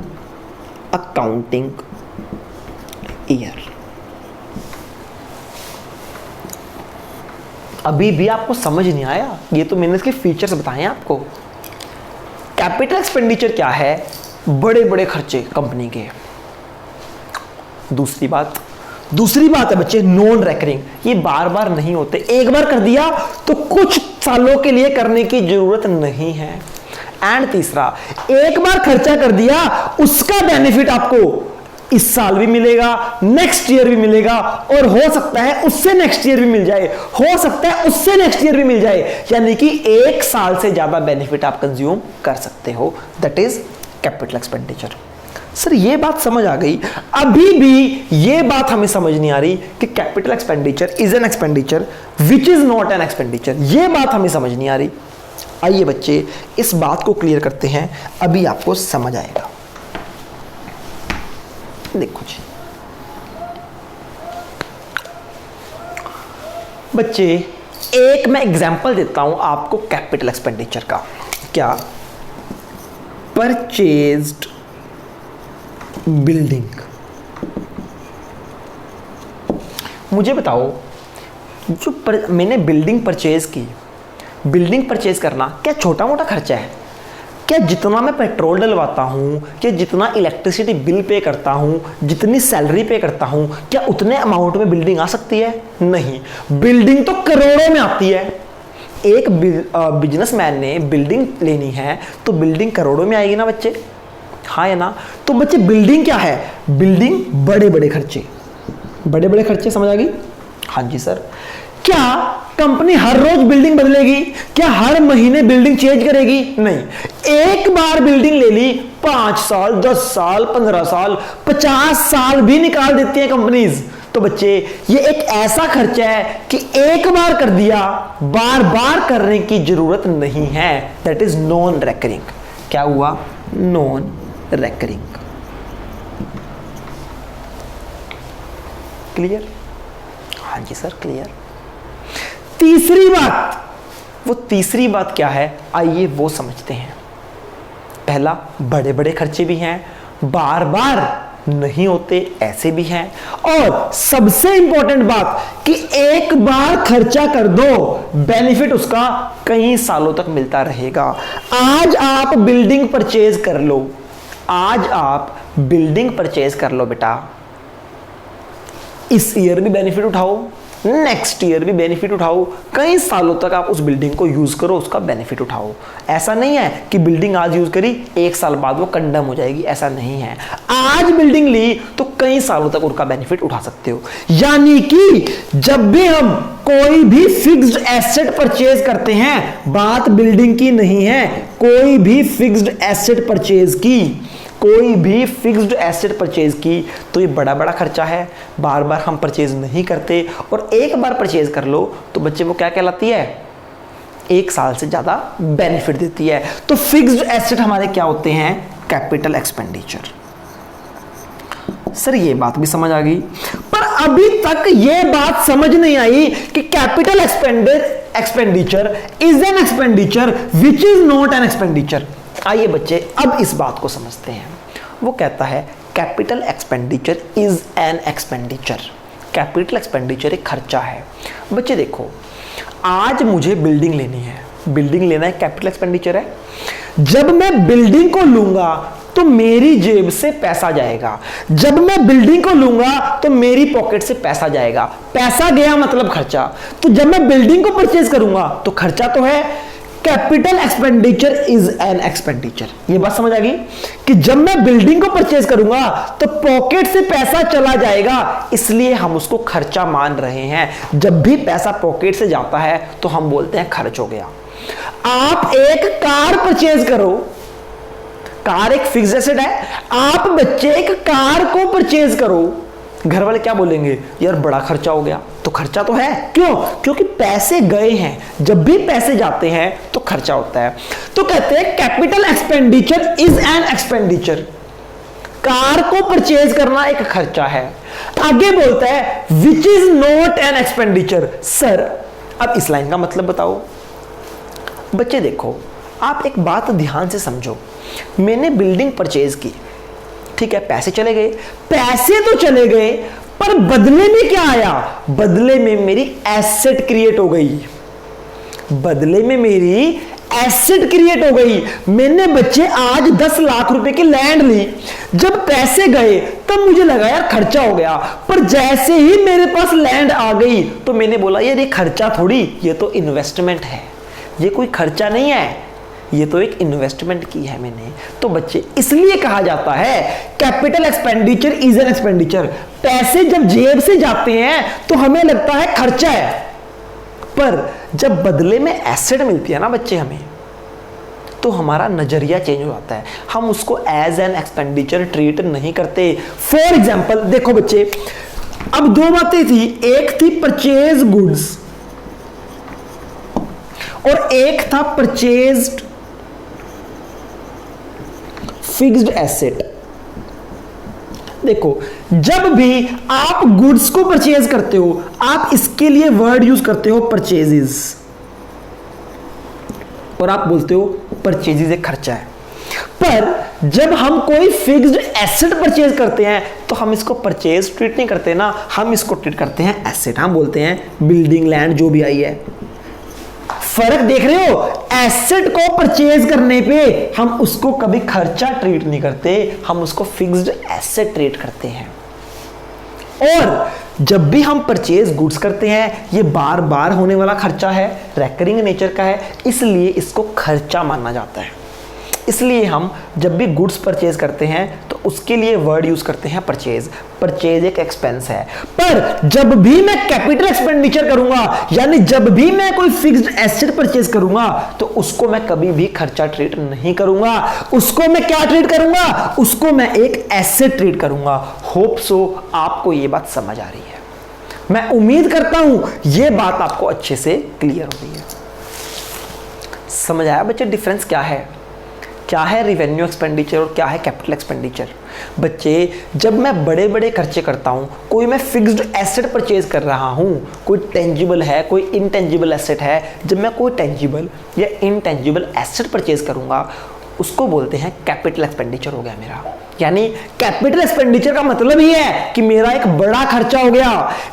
accounting year. अभी भी आपको समझ नहीं आया? ये तो मैंने इसके फीचर्स बताए हैं आपको। कैपिटल एक्सपेंडिचर क्या है? बड़े बड़े खर्चे कंपनी के। दूसरी बात है बच्चे नॉन रेकरिंग, ये बार बार नहीं होते, एक बार कर दिया तो कुछ सालों के लिए करने की जरूरत नहीं है। एंड तीसरा, एक बार खर्चा कर दिया, उसका बेनिफिट आपको इस साल भी मिलेगा, नेक्स्ट ईयर भी मिलेगा, और हो सकता है उससे नेक्स्ट ईयर भी मिल जाए, हो सकता है उससे नेक्स्ट ईयर भी मिल जाए, यानी कि 1 साल से ज्यादा बेनिफिट आप कंज्यूम कर सकते हो। That is capital expenditure. Sir ये बात समझ आ गई। अभी भी ये बात हमें समझ नहीं आ रही कि capital expenditure is an expenditure which is not an expenditure. ये बात हमें समझ नहीं आ रही। आइए बच्चे इस बात को क्लियर करते हैं, अभी आपको समझ आएगा। देखो जी बच्चे, एक मैं एग्जांपल देता हूं आपको कैपिटल एक्सपेंडिचर का। क्या? Purchased building. मुझे बताओ, मैंने बिल्डिंग परचेज की, बिल्डिंग परचेज करना क्या छोटा मोटा खर्चा है? क्या जितना मैं पेट्रोल डलवाता हूँ, क्या जितना इलेक्ट्रिसिटी बिल पे करता हूँ, जितनी सैलरी पे करता हूँ, क्या उतने अमाउंट में बिल्डिंग आ सकती है? नहीं, बिल्डिंग तो करोड़ों में आती है। एक बिजनेसमैन ने बिल्डिंग लेनी है तो बिल्डिंग करोड़ों में आएगी ना बच्चे। हाँ या ना? तो बच्चे बिल्डिंग क्या है? बिल्डिंग बड़े बड़े खर्चे, बड़े बड़े खर्चे, समझ आ गई? हाँ जी सर। क्या कंपनी हर रोज बिल्डिंग बदलेगी? क्या हर महीने बिल्डिंग चेंज करेगी? नहीं, एक बार बिल्डिंग ले ली 5 साल, 10 साल, 15 साल, 50 साल भी निकाल देती है कंपनीज। तो बच्चे ये एक ऐसा खर्चा है कि एक बार कर दिया, बार बार करने की जरूरत नहीं है। That is non recurring. क्या हुआ? Non recurring. क्लियर? हाँ जी सर, क्लियर। तीसरी बात, वो तीसरी बात क्या है? आइए वो समझते हैं। पहला, बड़े बड़े खर्चे भी हैं, बार बार नहीं होते ऐसे भी हैं, और सबसे इंपॉर्टेंट बात कि एक बार खर्चा कर दो, बेनिफिट उसका कई सालों तक मिलता रहेगा। आज आप बिल्डिंग परचेज कर लो, आज आप बिल्डिंग परचेज कर लो बेटा, इस ईयर भी बेनिफिट उठाओ, नेक्स्ट ईयर भी बेनिफिट उठाओ, कई सालों तक आप उस बिल्डिंग को यूज करो, उसका बेनिफिट उठाओ। ऐसा नहीं है कि बिल्डिंग आज यूज करी, एक साल बाद वो कंडम हो जाएगी, ऐसा नहीं है। आज बिल्डिंग ली तो कई सालों तक उनका बेनिफिट उठा सकते हो। यानी कि जब भी हम कोई भी फिक्स्ड एसेट परचेज करते हैं, बात बिल्डिंग की नहीं है, कोई भी फिक्स्ड एसेट परचेज की, कोई भी फिक्स्ड एसेट परचेज की, तो ये बड़ा बड़ा खर्चा है, बार बार हम परचेज नहीं करते, और एक बार परचेज कर लो तो बच्चे वो क्या कहलाती है? एक साल से ज्यादा बेनिफिट देती है। तो फिक्स्ड एसेट हमारे क्या होते हैं? Capital expenditure. सर ये बात भी समझ आ गई, पर अभी तक ये बात समझ नहीं आई कि capital expenditure is an expenditure which is not an expenditure. आइए बच्चे अब इस बात को समझते हैं। वो कहता है capital expenditure is an expenditure. Capital expenditure एक खर्चा है। बच्चे देखो, आज मुझे बिल्डिंग लेनी है, बिल्डिंग लेना एक कैपिटल एक्सपेंडिचर है। जब मैं बिल्डिंग को लूंगा तो मेरी जेब से पैसा जाएगा, जब मैं बिल्डिंग को लूंगा तो मेरी पॉकेट से पैसा जाएगा, पैसा गया मतलब खर्चा। तो जब मैं बिल्डिंग को परचेज करूंगा तो खर्चा तो है, capital expenditure is an expenditure. ये बात समझ आ गई कि जब मैं बिल्डिंग को परचेज करूंगा तो पॉकेट से पैसा चला जाएगा, इसलिए हम उसको खर्चा मान रहे हैं। जब भी पैसा पॉकेट से जाता है तो हम बोलते हैं खर्च हो गया। आप एक कार परचेज करो, कार एक फिक्स्ड एसेट है, आप बच्चे एक कार को परचेज करो, घर वाले क्या बोलेंगे? यार बड़ा खर्चा हो गया। तो खर्चा तो है, क्यों? क्योंकि पैसे गए हैं। जब भी पैसे जाते हैं तो खर्चा होता है। तो कहते हैं capital expenditure is an expenditure. Car को परचेज करना एक खर्चा है। आगे बोलता है which is not an expenditure. Sir अब इस लाइन का मतलब बताओ। बच्चे देखो, आप एक बात ध्यान से समझो। मैंने बिल्डिंग परचेज की, ठीक है, पैसे चले गए, पैसे तो चले गए, पर बदले में क्या आया? बदले में मेरी एसेट क्रिएट हो गई, बदले में मेरी एसेट क्रिएट हो गई। मैंने बच्चे आज 10 लाख रुपए की लैंड ली, जब पैसे गए तब मुझे लगा यार खर्चा हो गया, पर जैसे ही मेरे पास लैंड आ गई तो मैंने बोला यार ये खर्चा थोड़ी, ये तो इन्वेस्टमेंट है, ये कोई खर्चा नहीं है, ये तो एक इन्वेस्टमेंट की है मैंने। तो बच्चे इसलिए कहा जाता है capital expenditure is an expenditure. पैसे जब जेब से जाते हैं तो हमें लगता है खर्चा है, पर जब बदले में एसेट मिलती है ना बच्चे हमें, तो हमारा नजरिया चेंज हो जाता है। हम उसको एज एन एक्सपेंडिचर ट्रीट नहीं करते। फॉर एग्जाम्पल देखो बच्चे, अब दो बातें थी, एक थी परचेज गुड्स और एक था परचेज्ड फिक्स्ड एसेट। देखो जब भी आप गुड्स को परचेज करते हो, आप इसके लिए वर्ड यूज करते हो परचेजेस, और आप बोलते हो परचेजेस एक खर्चा है। पर जब हम कोई फिक्स्ड एसेट परचेज करते हैं तो हम इसको परचेज ट्रीट नहीं करते ना, हम इसको ट्रीट करते हैं एसेट। हम बोलते हैं बिल्डिंग लैंड जो भी आई है। फर्क देख रहे हो? एसेट को परचेज करने पे हम उसको कभी खर्चा ट्रीट नहीं करते, हम उसको फिक्स्ड एसेट ट्रीट करते हैं। और जब भी हम परचेज गुड्स करते हैं, ये बार बार होने वाला खर्चा है, रेकरिंग नेचर का है, इसलिए इसको खर्चा माना जाता है। इसलिए हम जब भी गुड्स परचेज करते हैं तो उसके लिए वर्ड यूज करते हैं परचेज। परचेज एक एक्सपेंस है। पर जब भी मैं कैपिटल एक्सपेंडिचर करूंगा, यानी जब भी मैं कोई फिक्स्ड एसेट परचेज करूंगा, तो उसको मैं कभी भी खर्चा ट्रीट नहीं करूंगा। उसको मैं क्या ट्रीट करूंगा? उसको मैं एक एसेट ट्रीट करूंगा। होप सो आपको यह बात समझ आ रही है। मैं उम्मीद करता हूं यह बात आपको अच्छे से क्लियर हो रही है। समझ आया बच्चे डिफरेंस क्या है? क्या है रिवेन्यू एक्सपेंडिचर और क्या है कैपिटल एक्सपेंडिचर? बच्चे जब मैं बड़े बड़े खर्चे करता हूं, कोई मैं फिक्स्ड एसेट परचेज कर रहा हूं, कोई टेंजिबल है, कोई इनटेंजिबल एसेट है, जब मैं कोई टेंजिबल या इनटेंजिबल एसेट परचेज करूंगा, उसको बोलते हैं कैपिटल एक्सपेंडिचर हो गया मेरा। यानी कैपिटल एक्सपेंडिचर का मतलब ही है कि मेरा एक बड़ा खर्चा हो गया।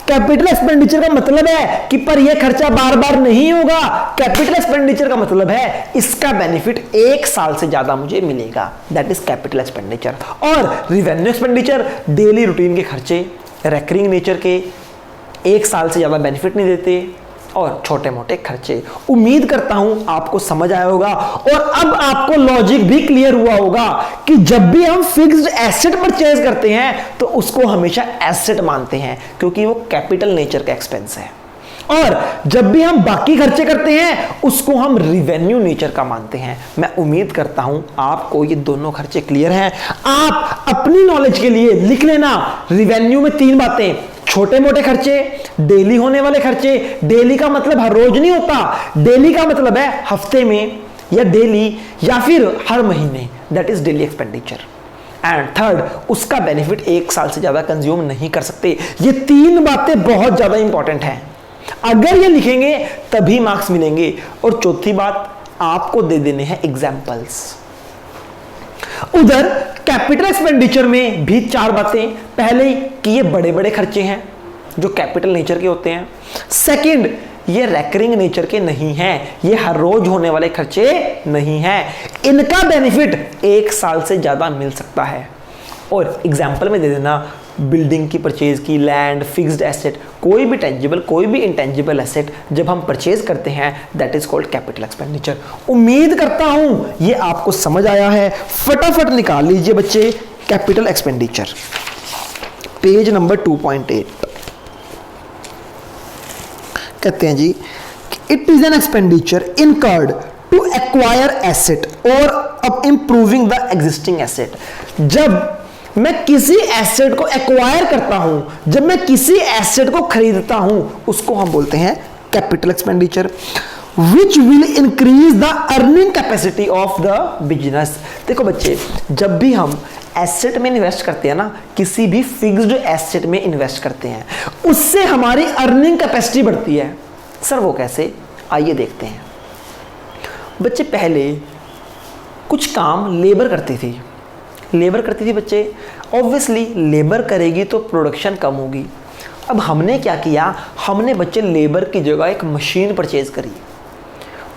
कैपिटल एक्सपेंडिचर का मतलब है कि पर यह खर्चा बार बार नहीं होगा। कैपिटल एक्सपेंडिचर का मतलब है इसका बेनिफिट 1 साल से ज्यादा मुझे मिलेगा। That is capital expenditure. और रिवेन्यू एक्सपेंडिचर डेली रूटीन के खर्चे, रेकरिंग नेचर के, 1 साल से ज्यादा बेनिफिट नहीं देते और छोटे मोटे खर्चे। उम्मीद करता हूं आपको समझ आया होगा और अब आपको लॉजिक भी क्लियर हुआ होगा कि जब भी हम फिक्स्ड एसेट परचेज करते हैं तो उसको हमेशा एसेट मानते हैं क्योंकि वो कैपिटल नेचर का एक्सपेंस है, और जब भी हम बाकी खर्चे करते हैं उसको हम रिवेन्यू नेचर का मानते हैं। मैं उम्मीद करता हूं आपको ये दोनों खर्चे क्लियर हैं। आप अपनी नॉलेज के लिए लिख लेना रिवेन्यू में 3 बातें: छोटे मोटे खर्चे, डेली होने वाले खर्चे। डेली का मतलब हर रोज नहीं होता, डेली का मतलब है हफ्ते में या डेली या फिर हर महीने, that is daily expenditure. And third, उसका बेनिफिट 1 साल से ज्यादा कंज्यूम नहीं कर सकते। ये 3 बातें बहुत ज्यादा इंपॉर्टेंट हैं। अगर ये लिखेंगे तभी मार्क्स मिलेंगे। और चौथी बात, आपको दे देने हैं एग्जाम्पल्स। उधर कैपिटल एक्सपेंडिचर में भी 4 बातें। पहले कि ये बड़े बड़े खर्चे हैं जो कैपिटल नेचर के होते हैं। सेकंड, ये रेकरिंग नेचर के नहीं हैं, ये हर रोज होने वाले खर्चे नहीं हैं, इनका बेनिफिट 1 साल से ज्यादा मिल सकता है। और एग्जाम्पल में दे देना बिल्डिंग की परचेज की, लैंड, फिक्स्ड एसेट, कोई भी टेंजिबल कोई भी इंटेंजिबल एसेट जब हम परचेज करते हैं that is called capital expenditure. उम्मीद करता हूं ये आपको समझ आया है। फटाफट निकाल लीजिए बच्चे कैपिटल एक्सपेंडिचर, पेज नंबर 2.8। कहते हैं जी it is an expenditure incurred to acquire asset और अब इंप्रूविंग द एग्जिस्टिंग एसेट। जब मैं किसी एसेट को एक्वायर करता हूं, जब मैं किसी एसेट को खरीदता हूं, उसको हम बोलते हैं capital expenditure. Which will increase the earning capacity of the business. देखो बच्चे, जब भी हम एसेट में इन्वेस्ट करते हैं ना, किसी भी फिक्स्ड एसेट में इन्वेस्ट करते हैं, उससे हमारी अर्निंग कैपेसिटी बढ़ती है। सर वो कैसे? आइए देखते हैं। बच्चे पहले कुछ काम लेबर करती थी बच्चे। ऑब्वियसली लेबर करेगी तो प्रोडक्शन कम होगी। अब हमने क्या किया, हमने बच्चे लेबर की जगह एक मशीन परचेज करी।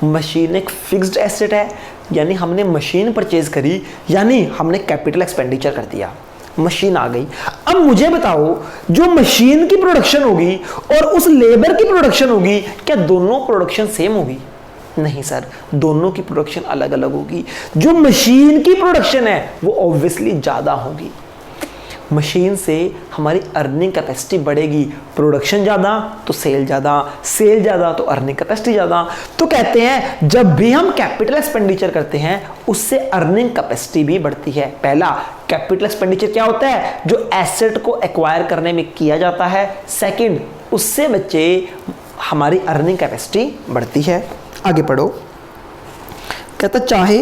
मशीन एक फिक्स्ड एसेट है, यानी हमने मशीन परचेज करी, यानी हमने कैपिटल एक्सपेंडिचर कर दिया। मशीन आ गई। अब मुझे बताओ, जो मशीन की प्रोडक्शन होगी और उस लेबर की प्रोडक्शन होगी, क्या दोनों प्रोडक्शन सेम होगी? नहीं सर, दोनों की प्रोडक्शन अलग अलग होगी। जो मशीन की प्रोडक्शन है वो ऑब्वियसली ज्यादा होगी। मशीन से हमारी अर्निंग कैपेसिटी बढ़ेगी, प्रोडक्शन ज्यादा तो सेल ज्यादा, सेल ज्यादा तो अर्निंग कैपेसिटी ज्यादा। तो कहते हैं जब भी हम कैपिटल एक्सपेंडिचर करते हैं उससे अर्निंग कैपेसिटी भी बढ़ती है। पहला, कैपिटल एक्सपेंडिचर क्या होता है? जो एसेट को एक्वायर करने में किया जाता है। सेकंड, उससे बच्चे हमारी अर्निंग कैपेसिटी बढ़ती है। आगे पढ़ो। कहता चाहे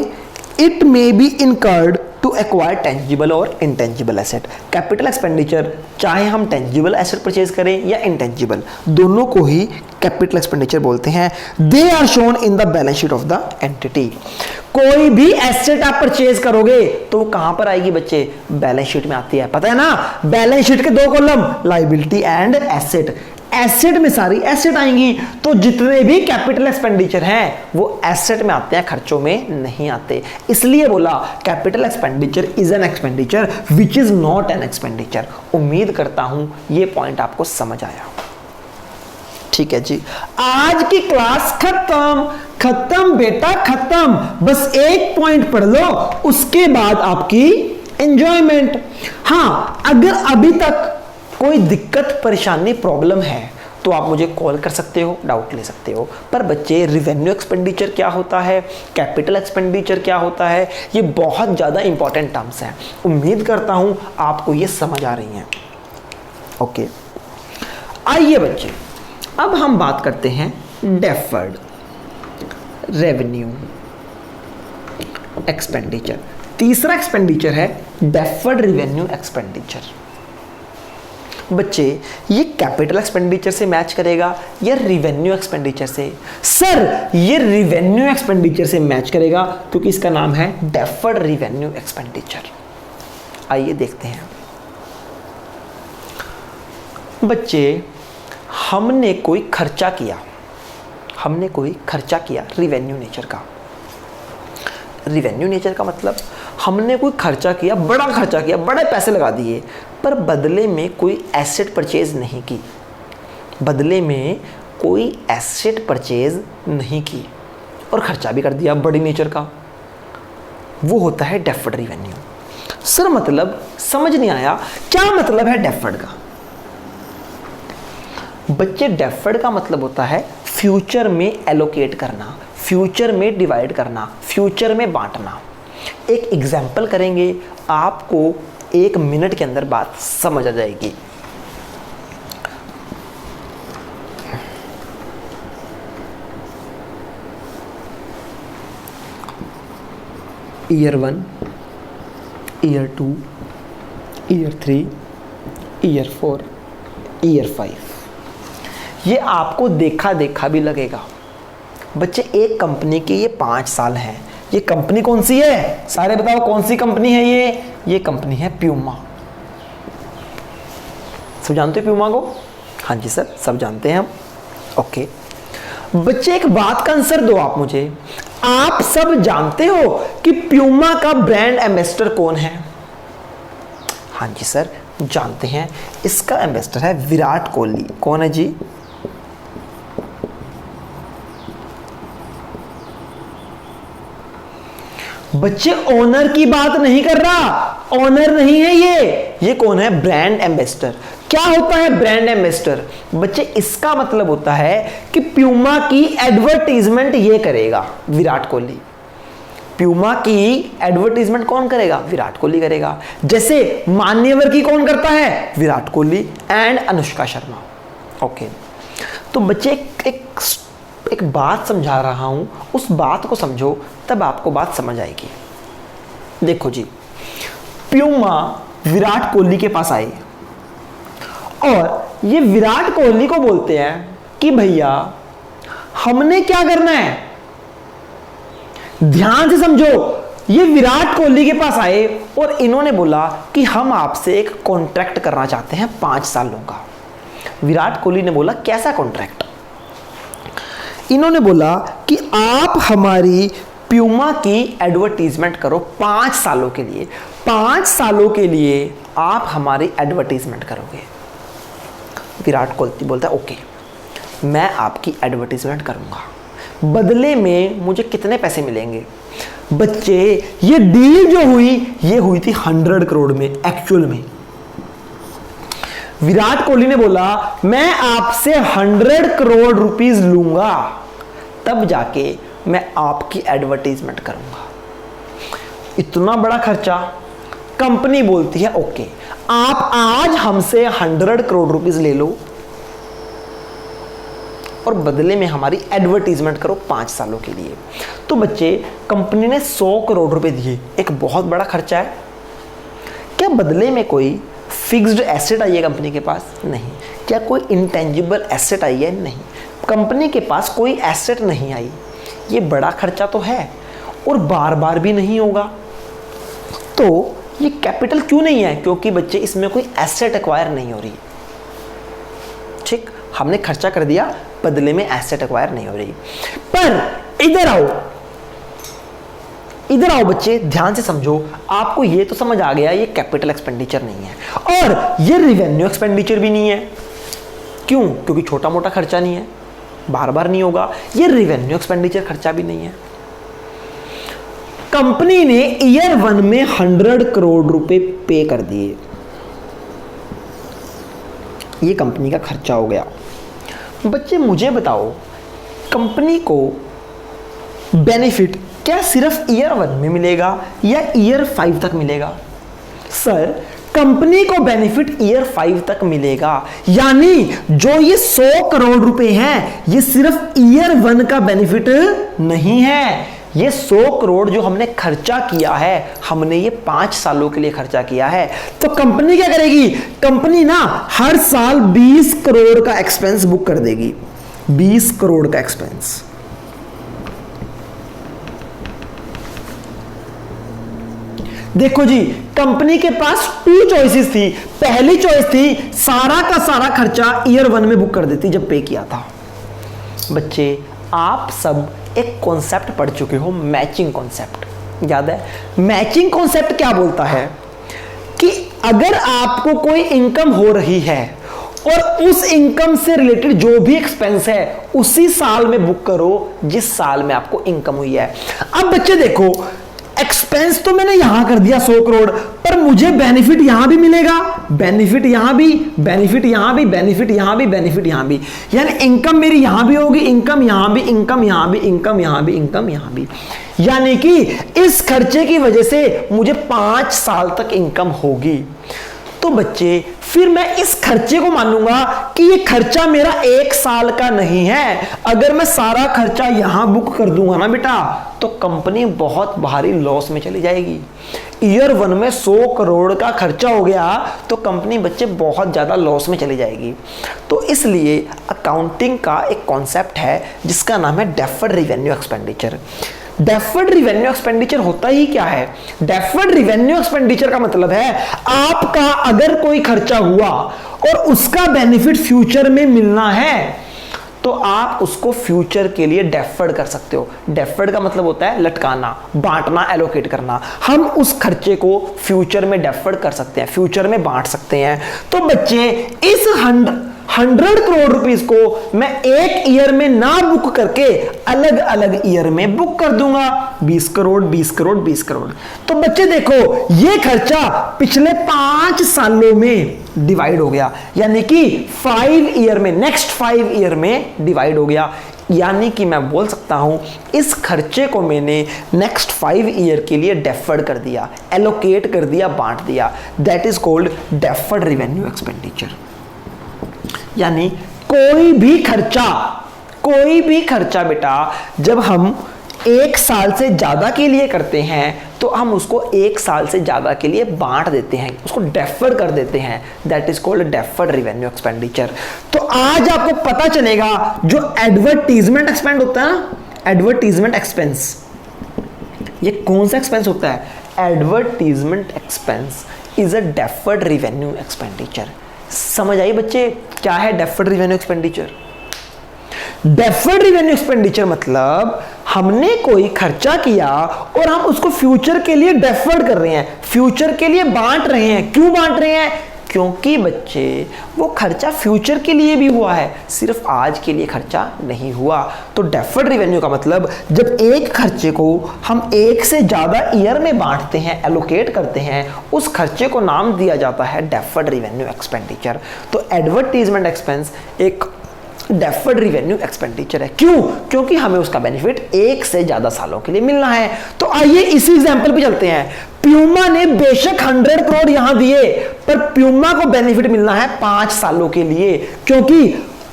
it may be incurred to acquire tangible और इंटेंजिबल एसेट। कैपिटल एक्सपेंडिचर चाहे हम टेंजिबल एसेट परचेज करें या इंटेंजिबल, दोनों को ही कैपिटल एक्सपेंडिचर बोलते हैं। They are shown in the balance sheet of the entity. कोई भी एसेट आप परचेज करोगे तो कहां पर आएगी बच्चे? बैलेंस शीट में आती है। पता है ना, बैलेंस शीट के 2 column, liability and asset. Asset में सारी एसेट आएंगी, तो जितने भी कैपिटल एक्सपेंडिचर हैं वो एसेट में आते हैं, खर्चों में नहीं आते। इसलिए बोला capital expenditure is an expenditure which is not an expenditure. उम्मीद करता हूं ये पॉइंट आपको समझ आया। ठीक है जी, आज की क्लास खत्म। खत्म बेटा खत्म, बस एक पॉइंट पढ़ लो, उसके बाद आपकी एंजॉयमेंट। हाँ, अगर अभी तक कोई दिक्कत परेशानी प्रॉब्लम है तो आप मुझे कॉल कर सकते हो, डाउट ले सकते हो। पर बच्चे, रिवेन्यू एक्सपेंडिचर क्या होता है, कैपिटल एक्सपेंडिचर क्या होता है, ये बहुत ज़्यादा इंपॉर्टेंट टर्म्स हैं। उम्मीद करता हूं आपको ये समझ आ रही हैं। ओके, आइए बच्चे, अब हम बात करते हैं डेफर्ड रेवेन्यू एक्सपेंडिचर। तीसरा एक्सपेंडिचर है डेफर्ड रेवेन्यू एक्सपेंडिचर। बच्चे, ये कैपिटल एक्सपेंडिचर से मैच करेगा या रिवेन्यू एक्सपेंडिचर से? सर, ये रिवेन्यू एक्सपेंडिचर से मैच करेगा क्योंकि इसका नाम है डेफर्ड रिवेन्यू एक्सपेंडिचर। आइए देखते हैं बच्चे, हमने कोई खर्चा किया रिवेन्यू नेचर का। रिवेन्यू नेचर का मतलब हमने कोई खर्चा किया, बड़ा खर्चा किया, बड़े पैसे लगा दिए, पर बदले में कोई एसेट परचेज नहीं की। और खर्चा भी कर दिया बड़ी नेचर का, वो होता है डेफर्ड रिवेन्यू। सर मतलब समझ नहीं आया, क्या मतलब है डेफर्ड का? बच्चे, डेफर्ड का मतलब होता है फ्यूचर में एलोकेट करना, फ्यूचर में डिवाइड करना, फ्यूचर में बांटना। एक एग्जाम्पल करेंगे, आपको 1 मिनट के अंदर बात समझ आ जाएगी। Year 1, year 2, year 3, year 4, year 5। ये आपको देखा देखा भी लगेगा। बच्चे, एक कंपनी के ये 5 साल हैं। ये कंपनी कौन सी है? सारे बताओ कौन सी कंपनी है ये कंपनी है प्यूमा। सब जानते हो प्यूमा को? हाँ जी सर, सब जानते हैं हम। ओके बच्चे, एक बात का आंसर दो आप मुझे। आप सब जानते हो कि प्यूमा का ब्रांड एम्बेसडर कौन है? हाँ जी सर, जानते हैं। इसका एम्बेसडर है विराट कोहली। कौन है जी? बच्चे, ओनर की बात नहीं कर रहा, ओनर नहीं है ये कौन है? Brand ambassador. क्या होता है ब्रांड एम्बेसडर? बच्चे, इसका मतलब होता है कि प्यूमा की एडवर्टाइजमेंट ये करेगा विराट कोहली। प्यूमा की एडवर्टाइजमेंट कौन करेगा? विराट कोहली करेगा। जैसे मान्यवर की कौन करता है? विराट कोहली एंड अनुष्का शर्मा। ओके, तो बच्चे एक बात समझा रहा हूं, उस बात को समझो, तब आपको बात समझ आएगी। देखो जी, प्यूमा विराट कोहली के पास आए और ये विराट कोहली को बोलते हैं कि भैया हमने क्या करना है। ध्यान से समझो, ये विराट कोहली के पास आए और इन्होंने बोला कि हम आपसे एक कॉन्ट्रैक्ट करना चाहते हैं 5 सालों का। विराट कोहली ने बोला कैसा कॉन्ट्रैक्ट? इन्होंने बोला कि आप हमारी प्यूमा की एडवर्टीजमेंट करो 5 सालों के लिए। 5 सालों के लिए आप हमारी एडवर्टीजमेंट करोगे। विराट कोहली बोलता है ओके, मैं आपकी एडवर्टीजमेंट करूंगा, बदले में मुझे कितने पैसे मिलेंगे? बच्चे, ये डील जो हुई ये हुई थी 100 करोड़ में एक्चुअल में। विराट कोहली ने बोला मैं आपसे 100 करोड़ रुपीस लूंगा, तब जाके मैं आपकी एडवर्टाइजमेंट करूंगा। इतना बड़ा खर्चा। कंपनी बोलती है ओके, आप आज हमसे 100 करोड़ रुपीस ले लो और बदले में हमारी एडवर्टाइजमेंट करो 5 सालों के लिए। तो बच्चे, कंपनी ने 100 करोड़ रुपए दिए, एक बहुत बड़ा खर्चा है। क्या बदले में कोई फिक्स्ड एसेट आई है कंपनी के पास? नहीं। क्या कोई इंटेंजिबल एसेट आई है? नहीं। कंपनी के पास कोई एसेट नहीं आई। ये बड़ा खर्चा तो है और बार बार भी नहीं होगा। तो ये कैपिटल क्यों नहीं है? क्योंकि बच्चे इसमें कोई एसेट एक्वायर नहीं हो रही। ठीक, हमने खर्चा कर दिया, बदले में एसेट एक्वायर नहीं हो रही। पर इधर आओ बच्चे, ध्यान से समझो। आपको ये तो समझ आ गया ये कैपिटल एक्सपेंडिचर नहीं है और ये रिवेन्यू एक्सपेंडिचर भी नहीं है। क्यों? क्योंकि छोटा मोटा खर्चा नहीं है, बार बार नहीं होगा, ये रिवेन्यू एक्सपेंडिचर खर्चा भी नहीं है। कंपनी ने ईयर 1 में 100 करोड़ रुपए पे कर दिए, ये कंपनी का खर्चा हो गया। बच्चे मुझे बताओ, कंपनी को बेनिफिट क्या सिर्फ ईयर 1 में मिलेगा या ईयर 5 तक मिलेगा? सर, कंपनी को बेनिफिट ईयर 5 तक मिलेगा, यानी जो ये 100 करोड़ रुपए हैं ये सिर्फ ईयर 1 का बेनिफिट नहीं है। ये 100 करोड़ जो हमने खर्चा किया है, हमने ये 5 सालों के लिए खर्चा किया है। तो कंपनी क्या करेगी? कंपनी ना हर साल 20 करोड़ का एक्सपेंस बुक कर देगी, 20 करोड़ का एक्सपेंस। देखो जी, कंपनी के पास 2 चॉइसेस थी। पहली चॉइस थी सारा का सारा खर्चा ईयर 1 में बुक कर देती जब पे किया था। बच्चे आप सब एक कॉन्सेप्ट पढ़ चुके हो, मैचिंग कॉन्सेप्ट, याद है? मैचिंग कॉन्सेप्ट क्या बोलता है कि अगर आपको कोई इनकम हो रही है और उस इनकम से रिलेटेड जो भी एक्सपेंस है उसी साल में बुक करो जिस साल में आपको इनकम हुई है। अब बच्चे देखो, एक्सपेंस तो मैंने यहां कर दिया 100 करोड़, पर मुझे बेनिफिट यहां भी मिलेगा, बेनिफिट यहां भी, बेनिफिट यहां भी, बेनिफिट यहां भी, बेनिफिट यहां भी, यानी इनकम मेरी यहां भी होगी, इनकम यहां भी, इनकम यहां भी, इनकम यहां भी, इनकम यहां भी, यानी कि इस खर्चे की वजह से मुझे 5 साल तक इनकम होगी। तो बच्चे फिर मैं इस खर्चे को मानूंगा कि ये खर्चा मेरा 1 साल का नहीं है। अगर मैं सारा खर्चा यहां बुक कर दूंगा ना बेटा, तो कंपनी बहुत भारी लॉस में चली जाएगी। ईयर 1 में 100 करोड़ का खर्चा हो गया तो कंपनी बच्चे बहुत ज्यादा लॉस में चली जाएगी। तो इसलिए अकाउंटिंग का एक कॉन्सेप्ट है जिसका नाम है deferred revenue expenditure. Deferred revenue expenditure होता ही क्या है? डेफर्ड रिवेन्यू एक्सपेंडिचर का मतलब है आपका अगर कोई खर्चा हुआ और उसका बेनिफिट फ्यूचर में मिलना है तो आप उसको फ्यूचर के लिए डेफर्ड कर सकते हो। डेफर्ड का मतलब होता है लटकाना, बांटना, एलोकेट करना। हम उस खर्चे को फ्यूचर में डेफर्ड कर सकते हैं, फ्यूचर में बांट सकते हैं। तो बच्चे इस 100 करोड़ रुपीस को मैं एक ईयर में ना बुक करके अलग अलग ईयर में बुक कर दूंगा, 20 करोड़, 20 करोड़, 20 करोड़। तो बच्चे देखो, ये खर्चा पिछले 5 सालों में डिवाइड हो गया, यानी कि 5 ईयर में, नेक्स्ट 5 ईयर में डिवाइड हो गया। यानी कि मैं बोल सकता हूं इस खर्चे को मैंने नेक्स्ट 5 ईयर के लिए डेफर्ड कर दिया, एलोकेट कर दिया, बांट दिया। That is called deferred revenue expenditure. यानी कोई भी खर्चा बेटा जब हम 1 साल से ज्यादा के लिए करते हैं तो हम उसको 1 साल से ज्यादा के लिए बांट देते हैं, उसको डेफर्ड कर देते हैं। That is called deferred revenue expenditure. तो आज आपको पता चलेगा जो एडवर्टीजमेंट एक्सपेंड होता है ना, एडवर्टीजमेंट एक्सपेंस, ये कौन सा एक्सपेंस होता है? Advertisement expense is a deferred revenue expenditure. समझ आई बच्चे क्या है deferred revenue expenditure? Deferred revenue expenditure मतलब हमने कोई खर्चा किया और हम उसको फ्यूचर के लिए डेफर्ड कर रहे हैं, फ्यूचर के लिए बांट रहे हैं। क्यों बांट रहे हैं? क्योंकि बच्चे वो खर्चा फ्यूचर के लिए भी हुआ है, सिर्फ आज के लिए खर्चा नहीं हुआ। तो डेफर्ड रिवेन्यू का मतलब जब एक खर्चे को हम 1 से ज्यादा ईयर में बांटते हैं, एलोकेट करते हैं, उस खर्चे को नाम दिया जाता है डेफर्ड रिवेन्यू एक्सपेंडिचर। तो एडवर्टीजमेंट एक्सपेंस एक डेफर्ड रिवेन्यू एक्सपेंडिचर है। क्यों? क्योंकि हमें उसका बेनिफिट 1 से ज्यादा सालों के लिए मिलना है। तो आइए इसी एग्जांपल पे चलते हैं। प्यूमा ने बेशक 100 करोड़ यहां दिए, पर प्यूमा को बेनिफिट मिलना है 5 सालों के लिए, क्योंकि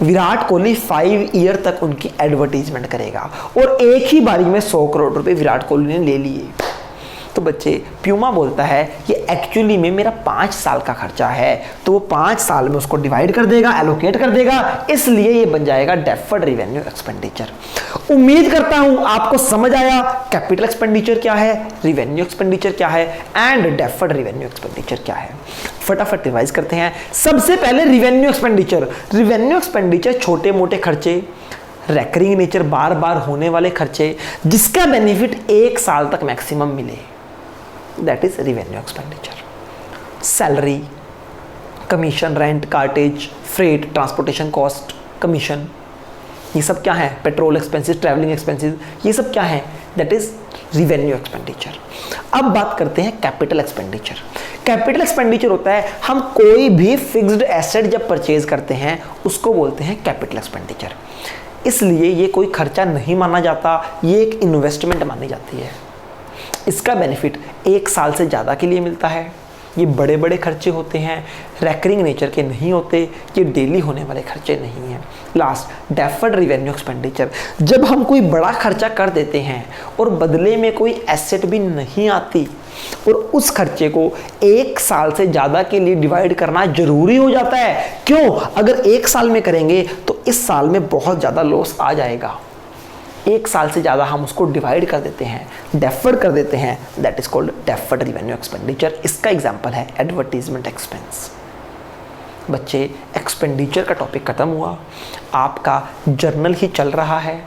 विराट कोहली 5 ईयर तक उनकी एडवर्टीजमेंट करेगा और एक ही बारी में 100 करोड़ रुपए विराट कोहली ने ले लिए। तो बच्चे प्यूमा बोलता है ये एक्चुअली में मेरा 5 साल का खर्चा है, तो वो 5 साल में उसको डिवाइड कर देगा, एलोकेट कर देगा, इसलिए ये बन जाएगा डेफर्ड रिवेन्यू एक्सपेंडिचर। उम्मीद करता हूं आपको समझ आया कैपिटल एक्सपेंडिचर क्या है, रिवेन्यू एक्सपेंडिचर क्या है एंड डेफर्ड रिवेन्यू एक्सपेंडिचर क्या है। फटाफट रिवाइज करते हैं। सबसे पहले रिवेन्यू एक्सपेंडिचर। रिवेन्यू एक्सपेंडिचर छोटे मोटे खर्चे, रेकरिंग नेचर, बार बार होने वाले खर्चे जिसका बेनिफिट 1 साल तक मैक्सिमम मिले, that is revenue expenditure. Salary, commission, rent, cartage, freight, transportation cost, commission, ये सब क्या है? पेट्रोल एक्सपेंसेस, ट्रैवलिंग एक्सपेंसेस, ये सब क्या है? That is revenue expenditure. अब बात करते हैं कैपिटल एक्सपेंडिचर। कैपिटल एक्सपेंडिचर होता है हम कोई भी फिक्स्ड एसेट जब परचेज करते हैं उसको बोलते हैं कैपिटल एक्सपेंडिचर। इसलिए ये कोई खर्चा नहीं माना जाता, ये एक इन्वेस्टमेंट मानी जाती है। इसका बेनिफिट 1 साल से ज़्यादा के लिए मिलता है। ये बड़े बड़े खर्चे होते हैं, रैकरिंग नेचर के नहीं होते, ये डेली होने वाले खर्चे नहीं हैं। Last, deferred revenue expenditure. जब हम कोई बड़ा खर्चा कर देते हैं और बदले में कोई एसेट भी नहीं आती और उस खर्चे को 1 साल से ज़्यादा के लिए डिवाइड करना जरूरी हो जाता है। क्यों? अगर 1 साल में करेंगे तो इस साल में बहुत ज़्यादा लॉस आ जाएगा। 1 साल से ज़्यादा हम उसको डिवाइड कर देते हैं, डेफर्ड कर देते हैं, that is called deferred revenue expenditure. इसका एग्जांपल है एडवर्टीजमेंट एक्सपेंस। बच्चे, एक्सपेंडिचर का टॉपिक खत्म हुआ, आपका जर्नल ही चल रहा है,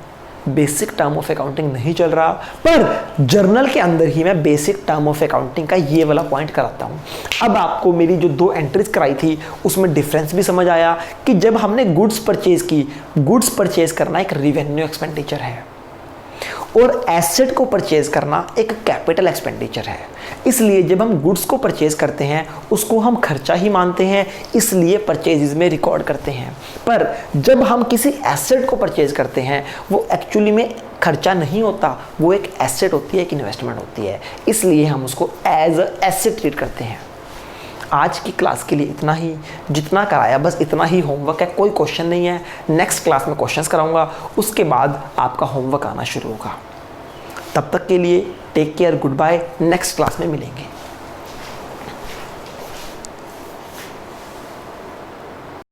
बेसिक टर्म ऑफ अकाउंटिंग नहीं चल रहा, पर जर्नल के अंदर ही मैं बेसिक टर्म ऑफ अकाउंटिंग का ये वाला पॉइंट कराता हूँ। अब आपको मेरी जो 2 एंट्रीज कराई थी उसमें डिफरेंस भी समझ आया कि जब हमने गुड्स परचेज की, गुड्स परचेज करना एक रिवेन्यू एक्सपेंडिचर है और एसेट को परचेज करना एक कैपिटल एक्सपेंडिचर है। इसलिए जब हम गुड्स को परचेज करते हैं उसको हम खर्चा ही मानते हैं, इसलिए परचेजेस में रिकॉर्ड करते हैं। पर जब हम किसी एसेट को परचेज करते हैं वो एक्चुअली में खर्चा नहीं होता, वो एक एसेट होती है, एक इन्वेस्टमेंट होती है, इसलिए हम उसको एज अ एसेट ट्रीट करते हैं। आज की क्लास के लिए इतना ही, जितना कराया बस इतना ही होमवर्क है, कोई क्वेश्चन नहीं है। नेक्स्ट क्लास में क्वेश्चंस कराऊंगा, उसके बाद आपका होमवर्क आना शुरू होगा। तब तक के लिए take care, goodbye, next class में मिलेंगे।